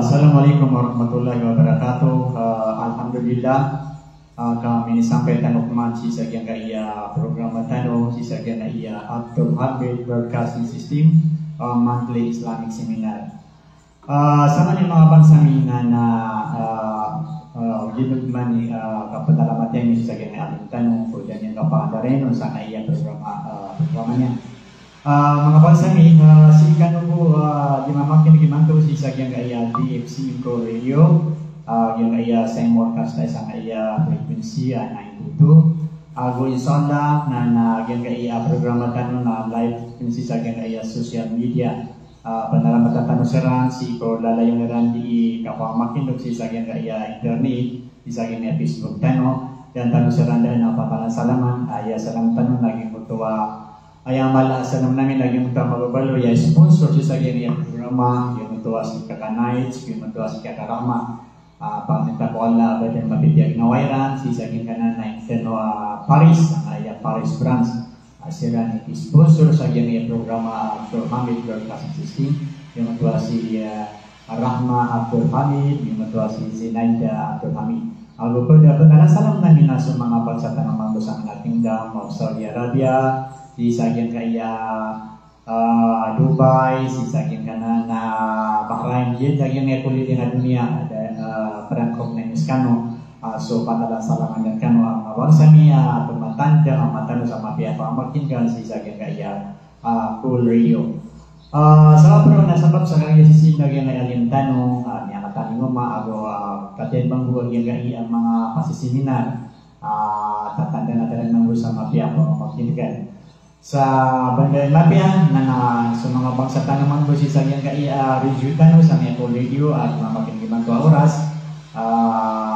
Assalamualaikum warahmatullahi wabarakatuh. Alhamdulillah kami sampaikan hukuman sisa yang kaya program Matano sisa yang kaya Abdul Habib Broadcasting System Monthly Islamic Seminar. Sama ni mga pansaminan na ginugman ni kapatalamat yan sisa yang kaya Matano o dyan yung kapandarin o sa kaya programa niya. Mga pansami, si Kano po di mamakin gimanto si sagyang kaya DFC Pro Radio, yung kaya Seymour Casta isang kaya frequency 922. Ago inshallah na yung kaya programa tanong na live frequency sagyang kaya social media. Panalamatan tanong seran si ko lalayong naran di kapamakin si sagyang kaya internet, di sagyang kaya Facebook tanong, dan tanong seran dan apatalan salaman, salam tanong naging kutuwa. Ayang malasan namin lagi yung magabalo ya sponsor sa ganyan programa yung ito si Kakanites, yung ito si Kakarama pangita ko ala badan mabibiyag na wairan si saging kanan na yung Paris ang Paris France sila ni sponsor sa ganyan programa Abdul Hamid Broadcasting System yung ito si Rahma Abdul Hamid yung ito si Zinaida Abdul Hamid ako po dapat nalasalam namin na sa mga pagsata ng mga sa ating Kingdom of Saudi Arabia si sagyang kaya Dubai, si sagyang kana na Bahrain, yun sagyang nga kulitin na dunia perangkong na Iskano. So panalasalangan dan kano ang bangsa niya tumatanda ang matano sa mapia pamakin kan si sagyang kaya Cool Radio. Sa pero nasabab sa kanya si sagyang kaya lintano niya mataling mo ago katen bangguag yung kaya mga pasisiminar tatanda na talagang nanggo sa mapia pamakin kan. Sa Bandar Mapia na sa mga bangsatan naman po si sagyang kaya review tanong sa mga radio at mapakingiman to oras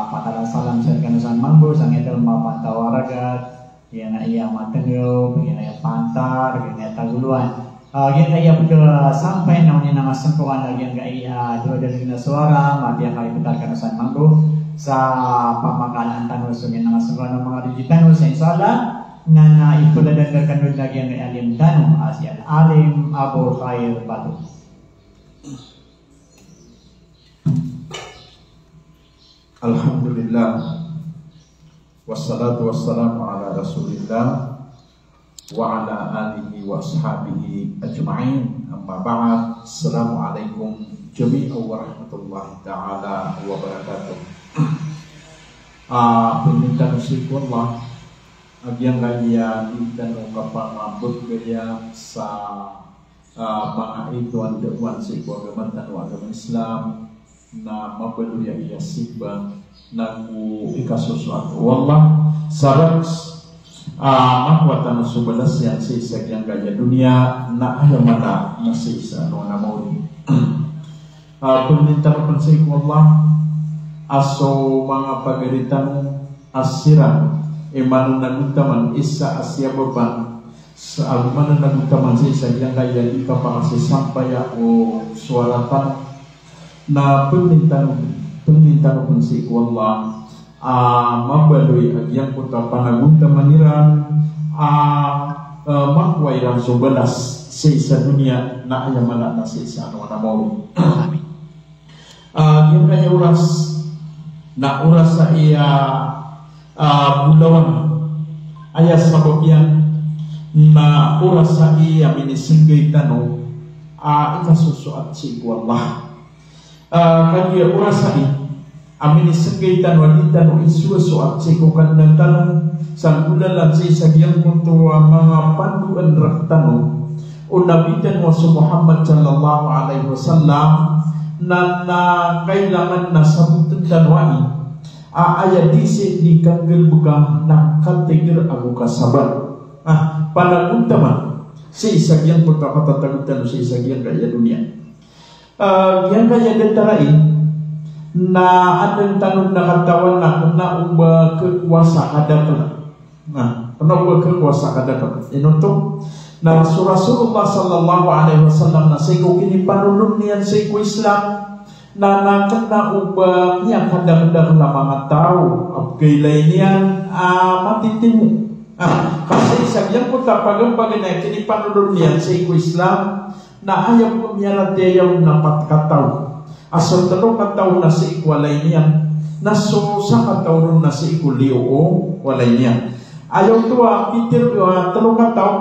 patalang salam sa kanusan mambo sa mga mapantawaragat yan na iya matengyo yan na iya pantar yan na taguluan yan na iya pagka sampai na unin na masampuan na yan kaya dua-dua na suara mapia kayo putar kanusan mambo sa pamakalaan tanong sa yan na masampuan ng mga review tanong sa inshallah na ipuladan na kanun lagi ang alim tanong asyan alim Abu Khair Batu. Alhamdulillah wassalatu wassalamu ala rasulillah wa ala alihi wa ashabihi ajma'in amma ba'd. Assalamualaikum jami'an wa rahmatullahi ta'ala wa barakatuh. Permintaan syukurlah agyang kaya ikan kapangabot kaya sa mga ituan dewan sa agama Islam na mabaluya iya siba na ikasusuato wallah saraks makwatan subalas yan sa isagyang kaya dunia na ayamana na sa isa na mauli permintaan pa sa wallah aso mga pagalitan asiran emanu nagutaman isa asya beban sa agumana nagutaman sa isa yang kaya ikapangasi sampai o suaratan na permintaan pun si Allah mabalui agyang puta panagutaman niran makwairan sobelas sa isa dunia na ayamana na sa isa na mau yang kaya uras na uras sa iya bulawan ayah sabab yang na oras sa iya minisinggay tanong ikasusuat si Allah kaya oras sa iya minisinggay tanong tanong isusuat si kukandang tanong sa bulalan si sagyang kuntuwa mga panduan rak tanong o nabitan mo sa Muhammad sallallahu alaihi wasallam na kailangan na sabutan tanwani ayat disi di kanggel buka nak kategor aku kasabar panaguntaman si isagian perkata tagutan si isagian kaya dunia yang kaya detarai na adeng tanun na katawan na ubah kekuasa hadapan na ubah kekuasa hadapan inuntuk na Rasulullah sallallahu alaihi wasallam na seko kini panulun niyan seko Islam na kena ubah yang kadang-kadang lama tahu abgailaian matitimu kasi sagyang ko tapagang paginay kini panulun niyan sa iko Islam na ayaw ko miyarat ayaw napat kataw asal talo kataw na sa iko walay niyan na so sa kataw na sa iko liyo walay niyan ayaw tuwa Peter talo kataw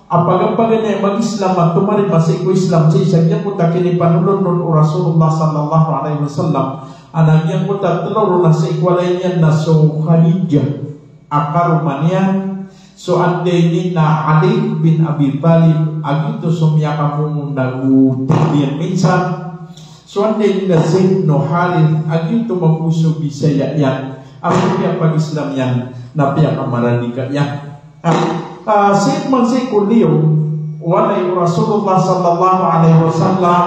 apagang paginay mag-Islam at tumari pa sa iko Islam sa sagyang ko takini panulun nun o Rasulullah sallallahu alaihi wasallam anagyan ko tatalo na sa iko walay niyan na so Khadijah akarumanian so andai ni na Ali bin Abi Thalib agito sumya kamu nagu tiyan minsan so andai ni na Zaid no Harith agito mapuso bisaya yan ako piya pag-Islam yan na piya kamaradika yan Zaid man si kuliyo walay Rasulullah sallallahu alaihi wasallam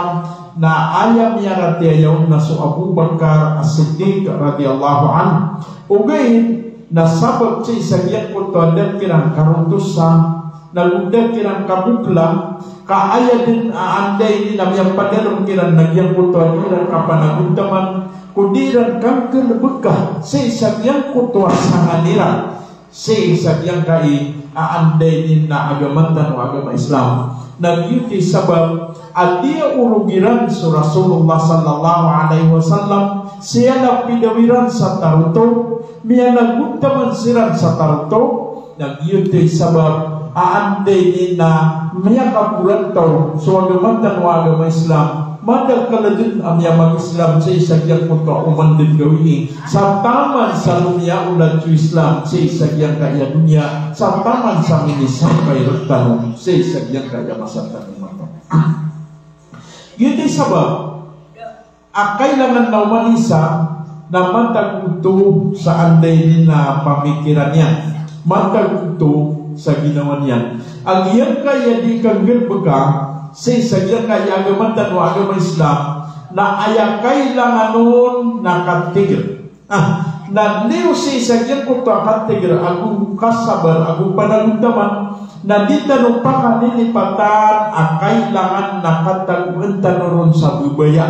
na ayam ya ratiyaw na so Abu Bakar As-Siddiq radhiyallahu anhu ugain na sabab sa isagyan ko to adan kirang karuntusan naludag kirang kabukla kaaya din aanday din namiyang padarong kirang nagyang ko to adan kapanaguntaman kudiran kang kelebekah sa isagyan ko to asanganira sa isagyan kai aanday din na agamantan o agama Islam nagyuti sabab adia urugiran sa Rasulullah sallallahu alaihi wasallam siya na pidawiran sa taruto miya nagpuntaman siran sa taruto nagyuti sabab aanday ni na miya kapulantaw so agamantan o agama Islam madal kaladun amya mag-Islam sa isagyang punto umandin gawin sa taman sa lumya ulat sa Islam sa isagyang kaya dunya sa taman sa minisampay tanong sa isagyang kaya masatan yuti sabab kailangan na umanisa na matagpunto sa anday din na pamikiran yan matagpunto sa ginawa niyan ang iyan kaya di kang gerbeka sa isagyan kaya agamantan o agama Islam na aya kailangan nun nakatigil na niyo sa isagyan ko to nakatigil agong kasabar agong panagundaman na di tanong pa kanilipatan kailangan nakataguntan ron sa bubaya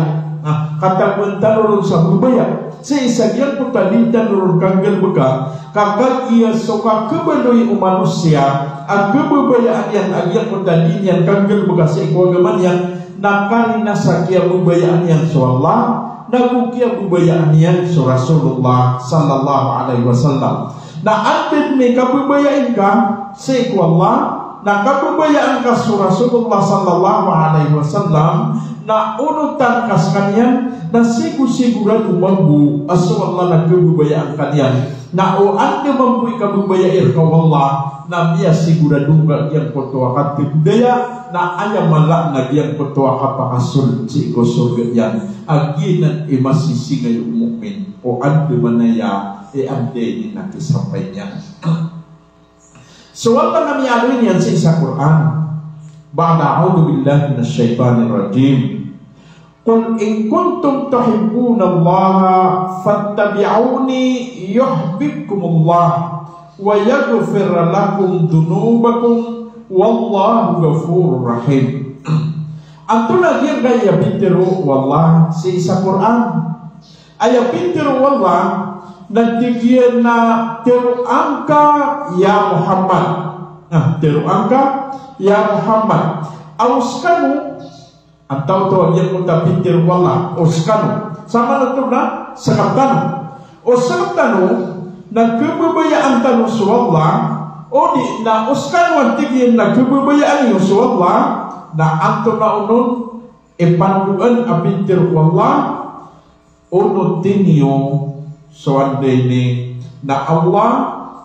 kataguntan ron sa bubaya sa isagyan ko talitan ron kanggal baka kakag iya so kakabaloy umanusya ang kababayaan yan agyan ko talitan kanggal baka sa ikuagaman yan nakalina sa kaya bubayaan yan so Allah nagukya bubayaan yan so Rasulullah sallallahu alaihi wasallam na antid may kabubayain ka sa Allah na kabubayaan ka so Rasulullah sallallahu alaihi wasallam na unutan kas kanyan na sigur-siguran umambu aso Allah nagkabubayaan kanyan na o ante mambu'i kabubayair ka Allah na biya siguradong yang kotoa ka budaya na aya malak na yang kotoa ka pakasul si ko surga yan aginan masisi ngayon mukmin o ante manaya ante ni nakisampay niya so wala na miyaloy niyan sa isa Quran ba'da a'udhu billahi minasyaitanir rajim qul in kuntum tuhibbuna Allah fattabi'uni yuhibbukumullah wa yaghfir lakum dhunubakum wallahu ghafurur rahim antuna dia gaya pinteru wallah si isa Quran aya pinteru wallah nantigian na teru angka ya Muhammad teru angka ya Muhammad auskanu atau to yang kita pintir wala auskanu sama na na sakatanu auskanu na kebabayaan tanu suwallah o di na auskanu antigin na kebabayaan yung suwallah na anto na unun ipanduan apintir wala unut tinyo soandene na Allah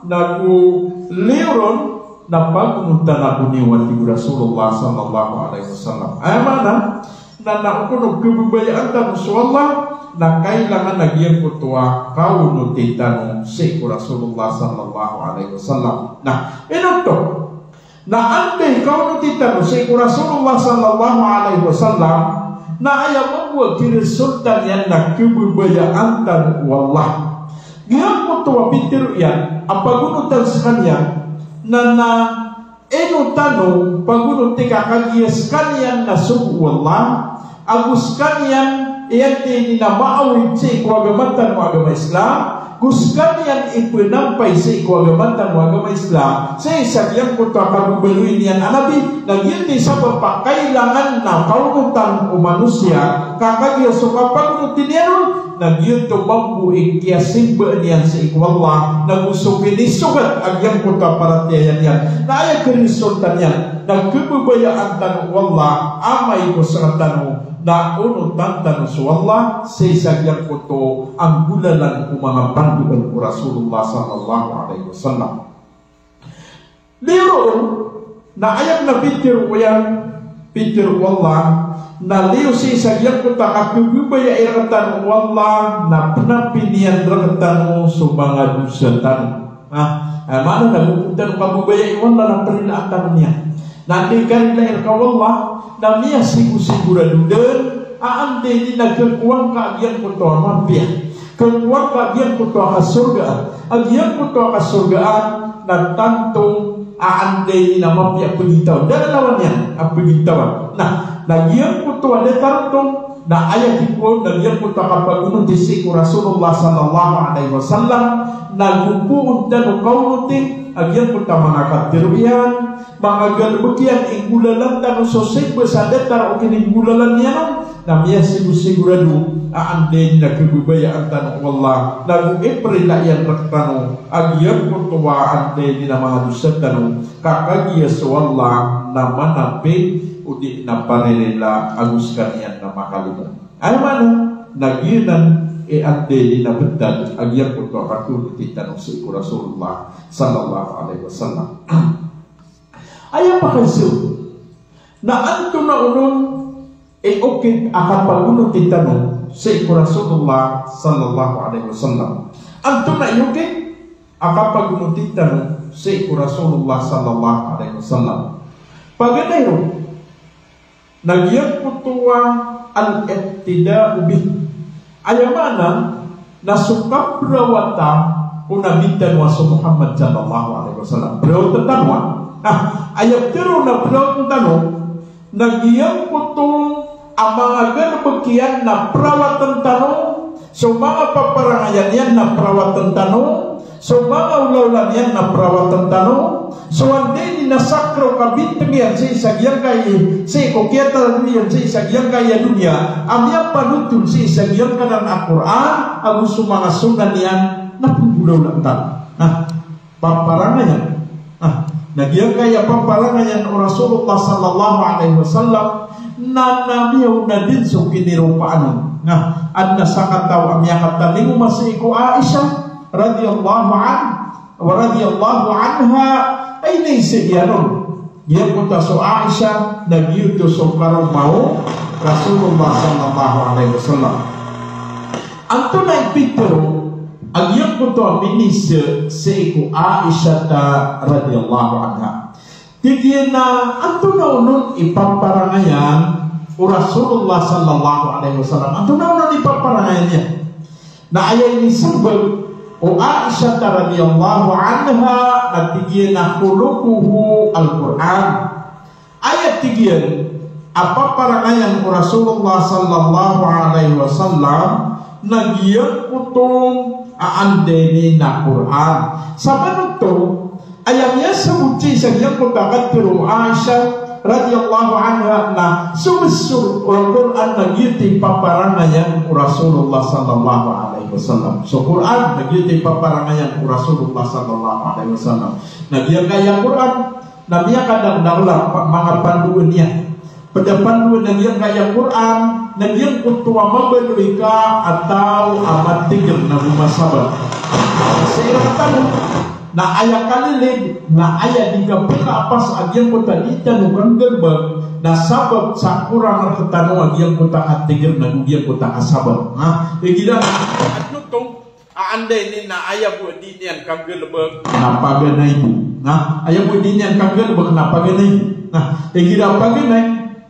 nagu liron na pagpunta na kuniwan ni Rasulullah sallallahu alaihi wasallam mana na naukunog kebubayaan tanu suwallah na kailangan nagyan kutua kau nutitan si Rasulullah sallallahu alaihi wasallam nah ito na ante kau nutitan si Rasulullah sallallahu alaihi wasallam na ayaw membuat diri sultan yang na kebubayaan tanu wallah dia kutua pintir yan apa gunutan sekalian na eno tano pagunot tika kagias kanyan na subu wallah agus kanyan iyan din na maawid sa ikuagamatan mo agama Islam, guskan yan ipinampay sa ikuagamatan mo agama Islam, sa isagyang ko ito akagubaluin yan anabi, nagyan din sa papakailangan na kaunutan o manusia, kakagya so kapagnutin yan, nagyan ito mambuing kaya simba niyan sa ikwallah, nagusugin isugat agyang ko ito paratiyan yan, na ayaw kinisultan yan, nagkububayaan tanong wallah, amay ko sa tanong, na unutan tanong sa wallah, sa isagyang ko ito, ang gulalan ko mga pandugan ko Rasulullah sallallahu alaihi wasallam. Liro, na ayam na Peter uyan, Peter wallah, na liyo sa isagyang ko takakububaya iratan wallah, na penapinian rakatan sa mga dusatan. Mana nagupuntan kabubaya wallah na perinatan niya. Nanti kanila irkawallah, na niya sigurado din, aante ni nagkakuang kaagyan ko ito mampiyah. Kakuang kaagyan ko ito kasurgaan. Agyan ko ito kasurgaan na tantong aante ni na mampiyah pagitaw. Dalawan yan ang pagitawan. Nah, nagyan ko ito ada tantong na ayat ko, nagyan ko ito kapag ununtisik ko Rasulullah sallallahu alaihi wasallam, nagpupuun dan kaunutin, agyan ko ito mga katiruyan, mga galbukian ingulalan tanong sosig besadetar o kinigulalan niya na miya sigurado aande na kagubayaan tanong wallah na iprila yan raktanong agyan ko tuwa aande na mga dusat tanong kakagya sa wallah na manapi o di na paririla aguskan yan na makalimutan ay mana nagyinan ande na betal agyan ko tuwa katulutin tanong sa iku Rasulullah sallallahu alaihi wasallam. Ayaw pa kayo na anto na unong okay akan pagunong titanong sa iku Rasulullah sallallahu alaihi wasallam. Anto na okay akan pagunong titanong sa iku Rasulullah sallallahu alaihi wasallam. Paganayo nagyan putuwa al-ittida'u bih. Ayaw mana nasukap berawata unabitan wa Muhammad sallallahu alaihi wasallam. Berawata tanwa ayat tero na beliau tanong nagyang putong ang mga ganbakian na perawatan tanong so mga paparangayan yan na perawatan tanong so mga ulaulan yan na perawatan tanong so ande ni nasakro kabintang yan sa isagyang kaya sa ikokyata yan sa isagyang kaya dunia amyang panutun sa isagyang kanan Al-Quran ang gusto mga sunan yan na pagulaulan tanong paparangayan nagyang kaya pamparangan yan Rasulullah sallallahu alaihi wasallam na namiyaw na din so kinirupaan nga at nasakataw amyakat taling umasiku Aisha radiyallahu anha ay naisip yanon yan punta so Aisha nagyuto so karong mao Rasulullah sallallahu alaihi wasallam anto na ipitero agyan ko to aminis sa iku Aisha radiyallahu anha. Tigyan na anto na unong ipaparangayan o Rasulullah sallallahu alaihi wasallam. Anto na unong ipaparangayan niya. Na ayay ni sabag o Aisha radiyallahu anha na tigyan na kulukuhu al-Quran. Ayat tigyan apaparangayan o Rasulullah sallallahu alaihi wasallam nagyan kutong aandeni na Quran. Sa manuto, ayam niya sa uci sa iyang pagkakat pero Aisha radiyallahu anha na sumisur ang Quran nagyuti paparangayan o Rasulullah sallallahu alaihi wasallam. So Quran nagyuti paparangayan o Rasulullah sallallahu alaihi wasallam. Nagyan kaya Quran, nabiya kadang-kadang mga panduan niya. Pada panduan nagyan kaya Quran, nagyan kutuwa mabaluy ka atau amat tigil na bumasabat. Sa iratan na aya kalilid, na aya di kapila apas agyan ko talitan o kang gerbag, na sabab sa kurang nakatano agyan ko ta katigil na agyan ko ta kasabat. Gila at nutong aanday ni na aya po din yan kang gerbag na paganay mo. Aya po din yan kang gerbag na paganay mo. Gila paganay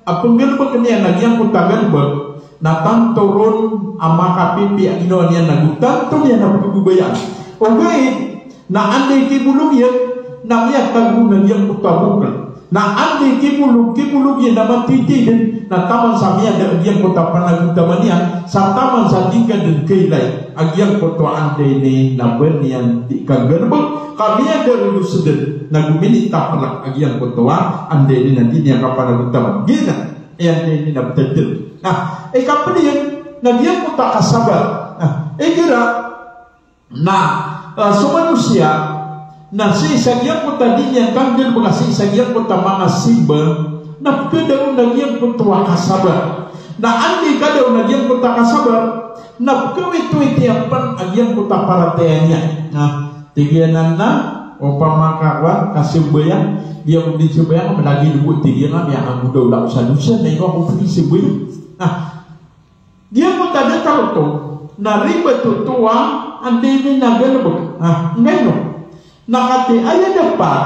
akong gerbag niya nagyan ko ta gerbag na tanturun ang makapipi ang inoan niya nagutanto niya na pagbubayan. O gayit na anday kibulong yan na miyak tagunan yang utabukan Na andi kimulug yang nama titidin na taman samia da agian kota panagutamania sa taman sa tiga dan kailay agian kota ande ni na bernian di kagarbag kami ada dulu sedih na guminita pala agian kota ande ni nanti ni kapanagutaman gina yang ini na betadil. Nah kapan na dia kota kasabar. Nah kira na so manusia na si sagian kota dinya kanggel bagasi sagian kota mga simba na kada unagian kota kasabar na andi kada unagian kota kasabar na kawit-wit yapan agian kota parateanya. Nah tigianan na upama kawan kasimbayang dia undi simbayang menagi dulu tigianan yang aku udah usaha-usaha na ikaw aku simbayang. Nah dia kota dia tahu tuh na riba tutua andi ni nagalabag. Nah ngayon nakati ayah dapat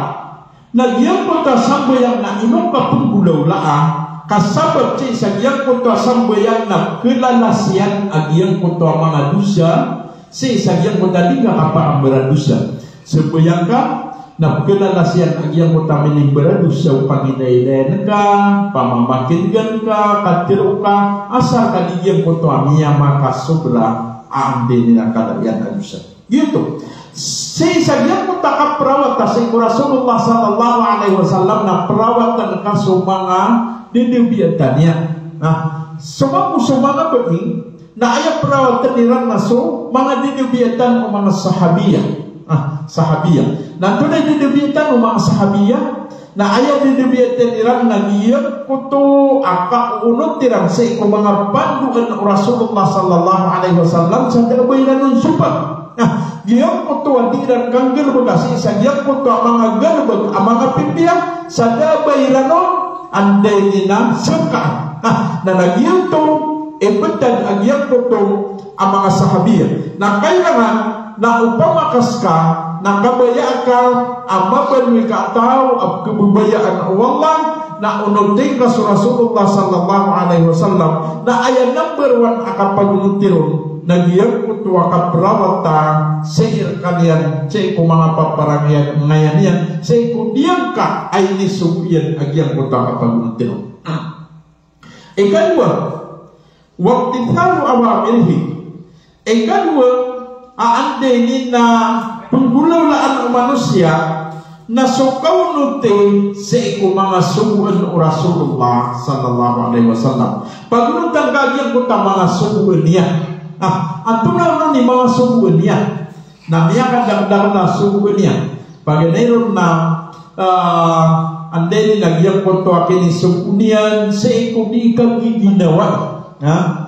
nagyang kota sambayang na inong kapunggulau-laan kasabat si sagyang kota sambayang na kelalasian agyang kota mga dusa si sagyang kota di nga kapaang beradusa sambayang ka na kelalasian agyang kota mining beradusa panginailan ka pamamakingan ka katiro ka asal kadigyan kota miya makasobra aande nila kadayang adusa gitu. Si sagyang kota kaperawat si Rasulullah sallallahu alaihi wasallam na perawatan ka sumanga didibiatannya. Nah, sumanga begini na aya perawatan nirang naso mga didibiatan o mga sahabiyah. Sahabiyah. Nanto na didibiatan o mga sahabiyah na aya didibiatan nirang nagiyang kuto aka unot tirang sa mga panduan Rasulullah sallallahu alaihi wasallam sa dabayran ng supan. Giyang kuto adiran kanggel bagasi sa giyang kuto mga galbag mga pipiyang sa dabayranon anday nina saka na nagyang to ebetan agyang kuto ang mga sahabiyah na kailangan na upamakas ka na kabaya ka ang mabalwi ka tao ang kabubayaan Allah na unutin ka sa Rasulullah sallallahu alaihi wasallam na ayan number 1 akapagunutiron nagyang kutuwa ka perawata sehir kalian ceko mga paparangyan ngayon yan ceko diyan ka ay nisuyan agyang kutuwa ka pagunutiron. Ikadwa waktu kalu awamirhi ikadwa aandenin na penggulaulaan ng manusia na sukaw nute seko mga subuan o Rasulullah sallallahu alaihi wasallam pagunutan kagyang kutuwa mga subuan niya. Antuna ni mga subuan niya na miya kadagdag na subuan niya paganayon na andeni nagyang konto akin subuan niyan sa iko di kang giginawa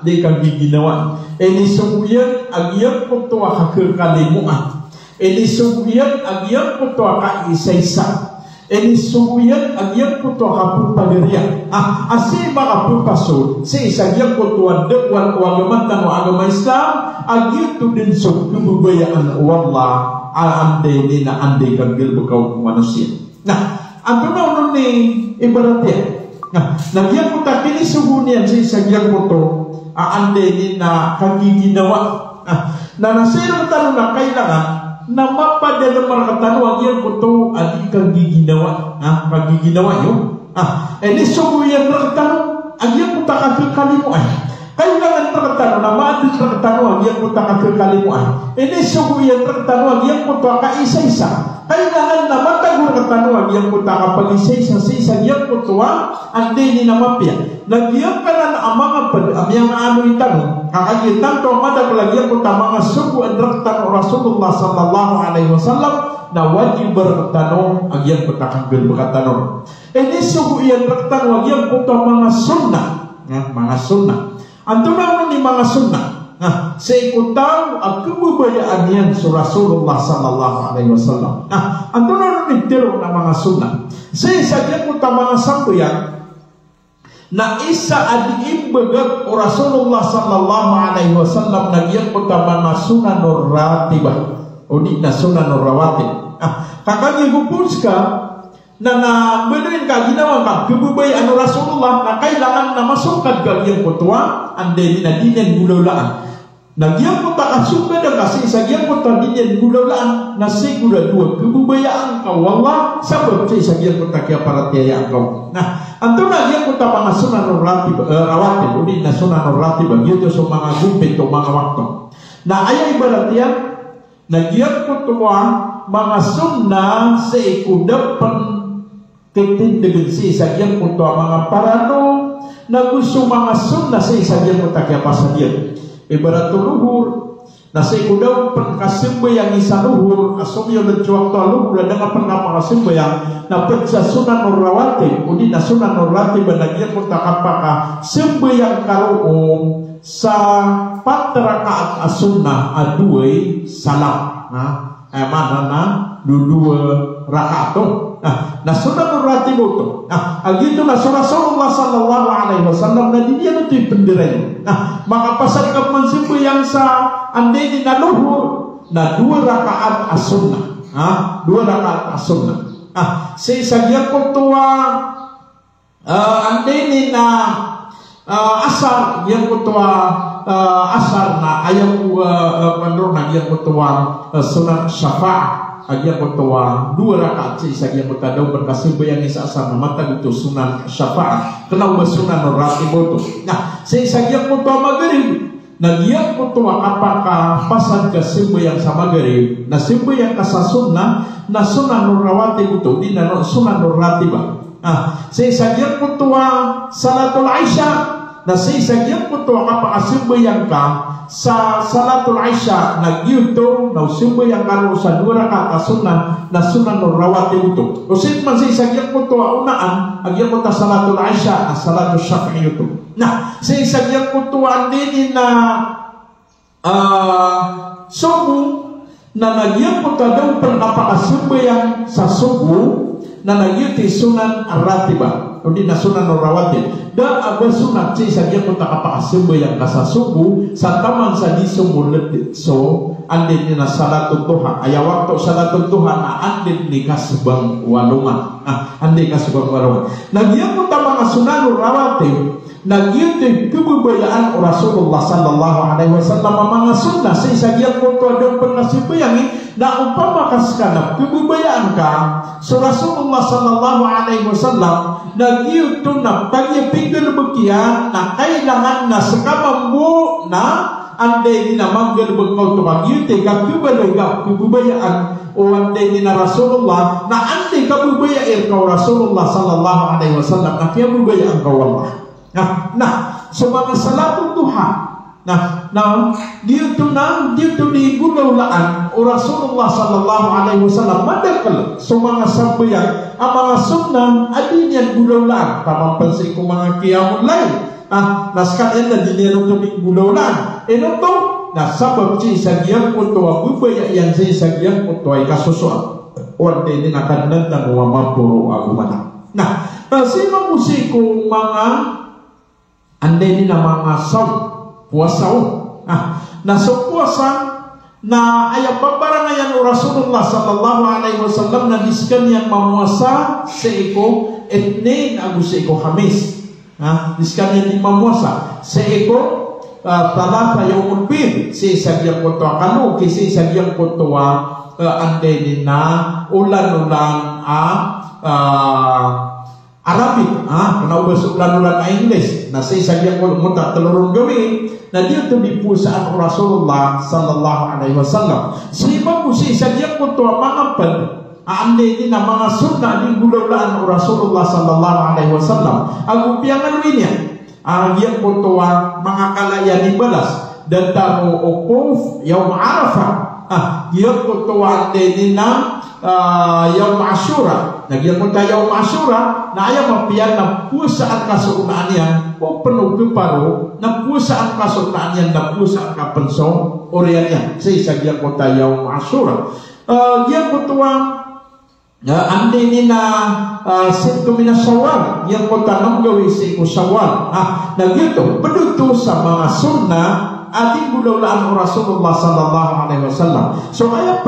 di kang giginawa ni subuan agyang konto akakalimuan ni subuan agyang konto akaisa-isa ini subuyan agyang kuto kapupagarian asi makapupasod si isagyang kutuan dekwan o agamantan o agama Islam agyang to din so kububayaan o Allah aande ni na ande kagil bukaw manusia. Nah ang tunaw ni ibaratya nagyang kuta kinisubunian si isagyang kuto aande ni na kagiginawa na nasirang tanong na kailangan na mapadala marakatanwa yan po ito at ikang giginawa pagiginawa nyo ini subuyan marakatanwa ang yan po takakalimuan kailangan marakatanwa na maadit marakatanwa ang yan po takakalimuan ini subuyan marakatanwa ang yan po takaisa-isa kailangan na matagor katanwa ang yan po takapag-isa-isa sa isang yan po ito ang dini na mapya nagyang ka na ang mga amyang ano itanong kakagitan to madaglagyang ko mga subu ang raktan Rasulullah sallallahu alaihi wasallam na wajib bertanong agyang ko takanggal bertanong ini subu yang raktan wagyang ko mga sunnah mga sunnah antunaw ni mga sunnah sa ikutaw ang kabubayaan yan sa Rasulullah sallallahu alaihi wasallam antunaw ni tiro na mga sunnah sa isagyang ko mga sambuyan na isa adiimbagat o Rasulullah sallallahu alaihi wasallam nagyang utama na sunan o ratibah o di na sunan o rawatib kakagigupus ka na benerin ka ginawa ka kabubayaan o Rasulullah na kailangan na masukad ka yung kutuwa ande na dinin gulaulaan Nagyang ko ta kasuka da kasi isagyang ko ta dinyan gulaulaan na sigura dua kebubayaan kau wallah sabab sa isagyang ko ta kaya para tiaya kau. Nah, anto nagyang ko ta mga sunan rawatib uli na sunan rawatib gitu so mga gumpit o mga waktu. Nah, ayaw ibarat yan nagyang ko to mga sunnah sa ikudapan ketindigan si isagyang ko to mga parano na gusto mga sunnah sa isagyang ko ta kaya pasadyan. Ibarat luhur nasi kudaw pagkasimbayang isa luhur asumyo ng waktu luhur ada nga pagkasimbayang na pagsa sunan rawatib udi na sunan rawatib nagyan ko takapaka simbayang karoon sa patrakaat as-sunnah aduay salam mana na dua rakaat na sunan rawatib itu agito na Rasulullah sallallahu alaihi wasallam na diyan ito pendiren. Maka pasal kapan simbayang sa andai na luhur na dua rakaat as-sunnah. Dua rakaat as-sunnah. Sa isagyan ko tuwa andai na asar yang ko tuwa asar na ayaw menurut na yang ko tuwa sunnah syafaat. Agia kotoa dua rakaat si sagia kotadaw berkasimbayang isa asar na mata itu sunan syafaat kena ubah sunan ratib itu. Nah, si sagia kotoa maghrib na dia kotoa apakah pasal kasimbayang sa maghrib na simbayang kasa sunnah na sunan rawatib itu di na sunan ratib. Si sagia kotoa salatul isya na si sagia kotoa apakah simbayang ka sa salatul isya na gyuto na simbayang karo sa dua rakaat sunnah na sunan rawatib itu. Usit man sa isagyang ko to unaan agyan ko ta salatul isya na salatul syafi'i itu. Nah, sa isagyang ko to andin na subuh na nagyan ko ta daw pagkasimbayang sa subuh na nagyuti sunan ratibah. Udi na sunan rawatib dan aba sunat si sagyang ko takapakasimbayang kasa subuh sa taman sa di sumulit so andin ni na salatul duha aya waktu salatul duha na andin ni kasubang walungan andin kasubang walungan nagyan ko ta mga sunan rawatib nagyuti kebubayaan Rasulullah sallallahu alaihi wasallam mga sunnah si sagyang ko to adong pagkasimbayang na upama kaskana kebubayaan ka so Rasulullah sallallahu alaihi wasallam nagyuto na pagyapigil bekian na kailangan na sekamambu na andai ni na manggil bekau to magyute ka kebubayaan o andai ni na Rasulullah na andai ka bubayaan kau Rasulullah sallallahu alaihi wasallam na kaya bubayaan kau Allah. Nah, sebagai salatul duha. Nah, dia tu di gulaulaan Rasulullah sallallahu alaihi wasallam madakal semanga sambayang amanga sunnah adinya gulaulaan tamang pansi ko mga qiyamul lail. Nah sekalian na dinya no di gulaulaan. To na sabab si sagyang ko to bubaya yang si sagyang ko to ay kasusuan. Wante ni nakadnan na mamapuro agumana. Nah, sino musiko mga andai ni na mga puasa na so puasa na ayat babarangan Rasulullah sallallahu alaihi wasallam na diskan yang memuasa seiko etnin agus seiko Hamis diskan yang memuasa seiko talata yaumul bid si sagyang ko to kanu kisi sagyang ko to andai na ulan-ulan Arabic, kena ubah ulan-ulan English. Nah, saya saja kalau mau tak telurun gawe, nah dia tu di pusat Rasulullah sallallahu alaihi wasallam. Sebab usi saja ko to mangapan, ande ni na mga sunnah di gulaulaan Rasulullah sallallahu alaihi wasallam. Aku piangan winya, dia ko to mga kalayan ibalas dan taro ukuf yaum Arafah. Dia ko to ande ni na yaum Ashura. Nagyan mo tayo Ashura na ayaw mapiyan na pusaan kasunaan yan o penuh keparo na pusaan kasunaan yan na pusaan kapensong orian yan sa isagyan ko tayo Ashura. Yan ko tuwa andi ni na sinto mina Syawal yan ko tanong gawin si ko Syawal. Nagyito penuto sa mga sunnah ating gulaulaan Rasulullah sallallahu alaihi wasallam. So ayaw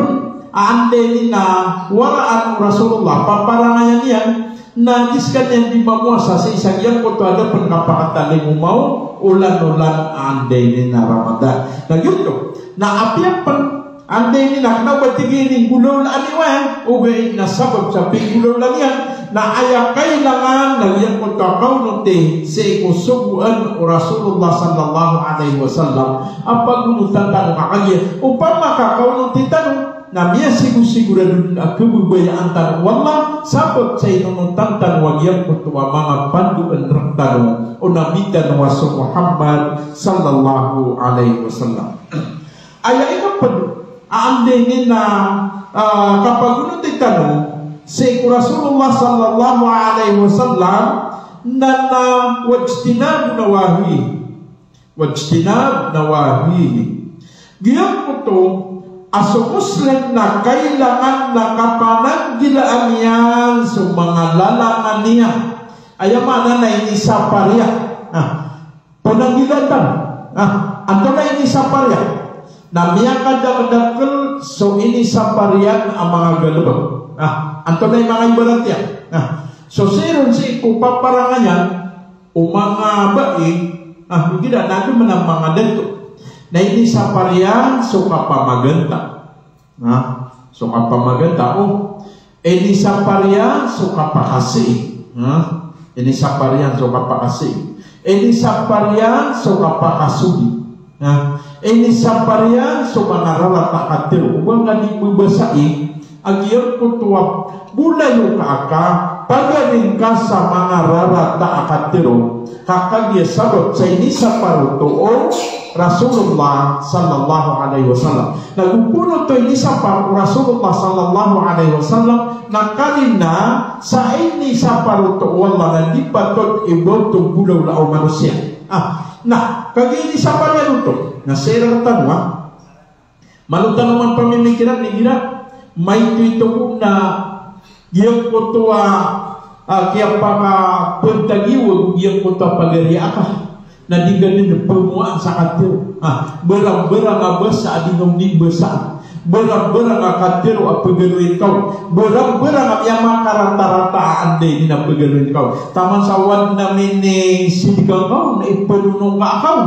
andai ni na waraan Rasulullah paparangan yan najis kan yang dimamuasa sa isang yang ko to ada pengkapakatan mo mau ulan-ulan ande ni na Ramadan. Na gyud na apian pen ande ni na batigin ni gulaw la aniwa ugay na sabab sa pigulaw lang yan na aya kailangan na yang ko to kaunti sa ikusubuan o Rasulullah sallallahu alaihi wasallam apag gunutan tanong kakagya upama kakaunuti tanong na miya siguro-sigurado na kebubayaan tanong wallah sabab sa inunutan tanong yang ko to mga panduan ng tanong o nabitan wa Muhammad sallallahu alaihi wasallam. Aya ikaw pa aamdinin na kapag gunutin tanong si Rasulullah sallallahu alaihi wasallam na wajtinab nawahi giyan ko to aso Muslim na kailangan nakapanaggilaan yan sa mga lalangan niya ayamana na inisa parya panagilatan anto na inisa parya na miya kadakadakal so inisa paryan ang mga galubag anto na yung mga ibarat yan. So, siron si kupaparangan yan, o mga bai, hindi na natin man mga dito. Na hindi sa pariyan, so kapamaganta. So kapamaganta, hindi sa pariyan, so kapakasi. Hindi sa pariyan, so kapakasi. Hindi sa pariyan, so kapakasugi. Hindi sa pariyan, so mangarala takatiro. Huwag nga di bubasai, agiyot ko tuwag bulayo ka pagaling ka sa mga rarata akatiro kakagya sabot sa inisa paruto o Rasulullah sallallahu alaihi wasallam nagupuno to inisa paruto Rasulullah sallallahu alaihi wasallam nakalina sa inisa paruto wala na di patot ibotong bulaw lao manusia nah kagya inisa paruto na sira tanwa malutan naman pamimikiran ni gira may tuito na yang ko to kaya paka pagtagiwag yang ko to pagariya ka na di ganin pemuaan sa katiro berang-berang abasa adinom di basa berang-berang katiro at pagaluin kau berang-berang ang makarata-rataan din na pagaluin kau taman sa wad namin ni sinigang kau na ipanunong ka kau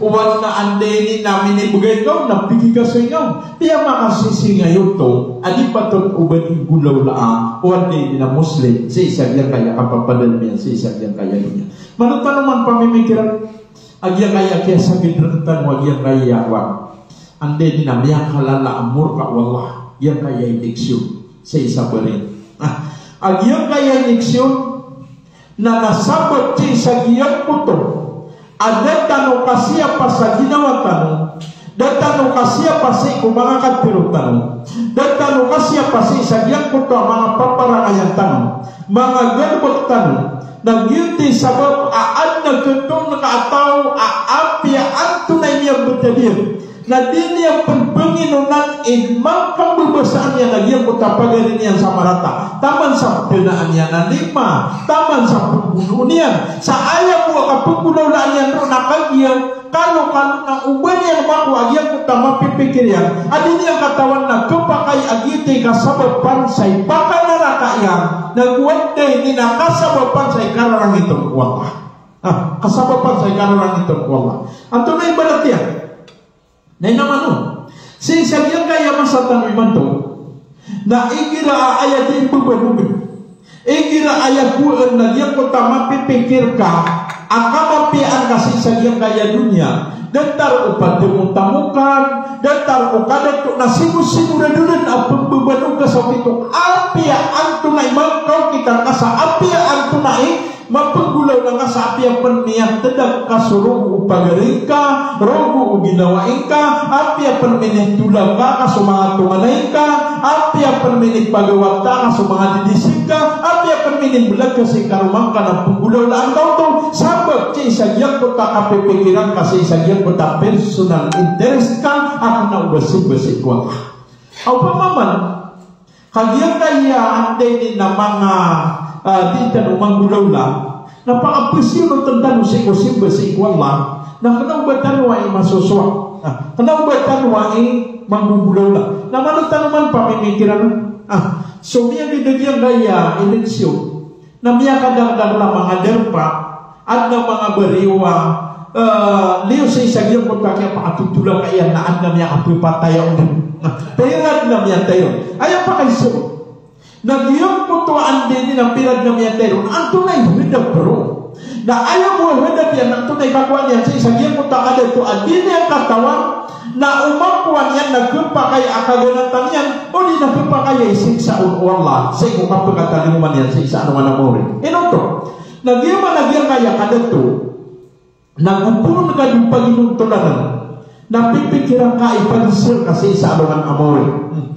uwan na ande namin ni bugay kau na pigi ka sa inyo kaya makasisi ngayon to adi patot uban igulaw laan uwan din na Muslim sa isang yang kaya kapapadal niya sa isang yang kaya niya manutan naman pamimikiran agya kaya kaya sabi ratan wag yang kaya wag ande ni na yang halala amur ka wallah yang kaya indiksyon sa isa barin agya kaya indiksyon na nasabot sa giyang puto ada tanong kasya pa sa ginawa tanong datano kasya pa sa mga katiro tanong datano kasya pa sa giyang puto mga paparangayan tanong mga galbot tanong nagyuti sabab aan nagkutong nakaataw aapya ang tunay niya betadir na din niya pagpanginunan ilmang pambabasaan niya nagyang kutapagarin niya sa marata taman sa pinaan niya na lima taman sa pagbuno niya sa ayaw mo kapagbunulaan niya ro nakagyang kalo-kalo ng uban niya naman ko agyang kutama pipikir yan adin niya katawan na kapakay agiti kasabapan sa ipakanaraka yan nagwante ni nakasabapan sa ikararang itong wala kasabapan sa ikararang itong wala ang tunay balat yan na naman siya kaya masatan iman to na igira ayat din bubanubin igira ayat buwan na diyan ko tama pipikir ka akamapian kasi sa kaya dunia datar upat dimutamukan datar ukadat na simu-simu na dunan ang pagbabanong ka sa pitong apia ang tunay magkaw kita ka sa apia ang tunay mapagulaw na nga sa apia panmiyang tadag kasurong upagaring ka rogo o ginawain ka apia panminig tulang ka kaso mga tunganay ka apia panminig pagawag ka kaso mga didisig ka apia panminig bulag kasi karumang ka ng paggulaw na ang to sabag siya isagyang ko ta kapipikiran kasi isagyang ko ta personal interest ka ako na ubasig-basig ko aw pamaman kagyang kaya ande din na mga di tanong manggulaw lang napaka-presyo ng tandaan si Kusimba si Ikwala na kanang ba tanwa ay masuswa kanang ba tanwa ay manggulaw lang na manong tanong pamimikiran so niya didagyang gaya eleksyon Namanya kadang-kadang mga derpa, at na mga bariwa, liyo sa isagyan ko kaya pakatutula kaya na at namanya kapipatayaw na. Tayo namanya tayo. Ayaw pa kayo so. Nagyong kutuan din ng pirad namanya tayo. Ang tunay, hudap bro. Na ayaw mo hudap yan, ang tunay kakuan yan sa isagyan ko takada ito. At din yung katawan, na umakuan yan, nagkumpa kay akaganatan yan, o di nagkumpa kay isig sa Allah, sa ikaw kapagkataliman yan, sa isa naman ang mori. Ino to, nagyang kaya kada to, nagupun ka yung paginuntunan, napipikiran ka ipagisir ka sa isa naman ang mori.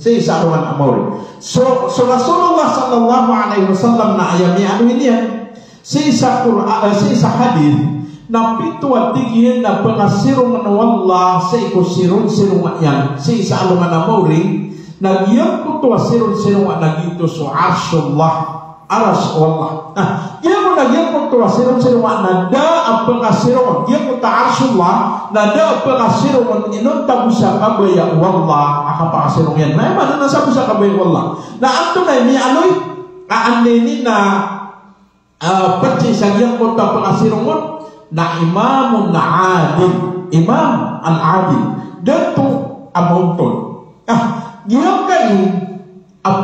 Sa isa naman ang mori. So Rasulullah sallallahu alaihi wasallam na ayami ano yan, sa isa hadith, na pito at tigyan na pangasirong na wala sa ikusirong-sirong yan sa isa alungan na mauring nagyang ko to asirong-sirong nagito so arsyullah aras Allah yan mo nagyang ko to asirong-sirong nada ang pangasirong yan ko ta arsyullah nada ang pangasirong inunta mo sa kabaya wala akapakasirong yan na naman nasa mo sa kabaya wala na anto na may aloy aaninin na pati sa yan ko ta pangasirong mo na imamun na adil, imam al-adil dito amontol giyang kayo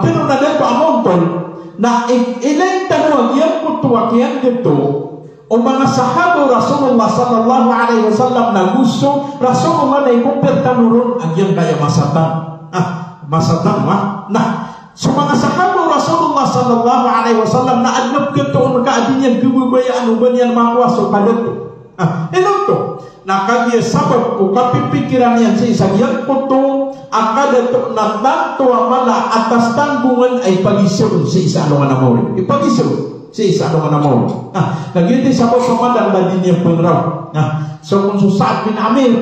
pero na dito amontol na ilayin tanong giyang kutuwa kiyang dito o mga sahabo Rasulullah sallallahu alaihi wasallam na gusto Rasulullah na ikumpirtanurun ang giyang kaya masatan masatan na so mga sahabo Rasulullah sallallahu alaihi wasallam na adnab ketoon kaadinyan gububayaan uban yan makwaso kadto ino to nakagya sabab ko kapipikiran yan sa isang yan ko to akada to natanto amala atas tanggungan ay pagisyon sa isa ano nga namori ipagisyon sa isa ano nga namori nagyuti sabab pamadang na din yung pengraw so kung Sa'd bin Amir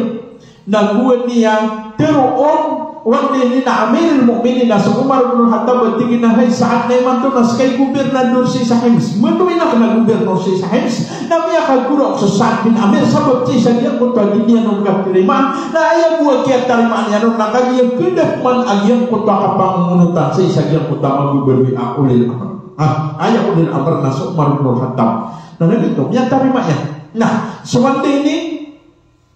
naguwan niya teroon wala ni na Amir al-Mu'minin na sa Umar ibn al-Khattab tingin na hay Sa'd na iman to nas kay gobernador sa Hims matuloy na gobernador sa Hims na miya kaguro sa Sa'd bin Amir sabab sa siya kung tawagin niya nung kapiriman na ayaw mo kaya tarimaan niya nung nakagiyang kudak man agyang kuta kapangunutan sa isa kiyang kuta magubirwi ulil amr ayaw ulil amr na sa Umar ibn al-Khattab na nagito miya tarima yan na suwante ini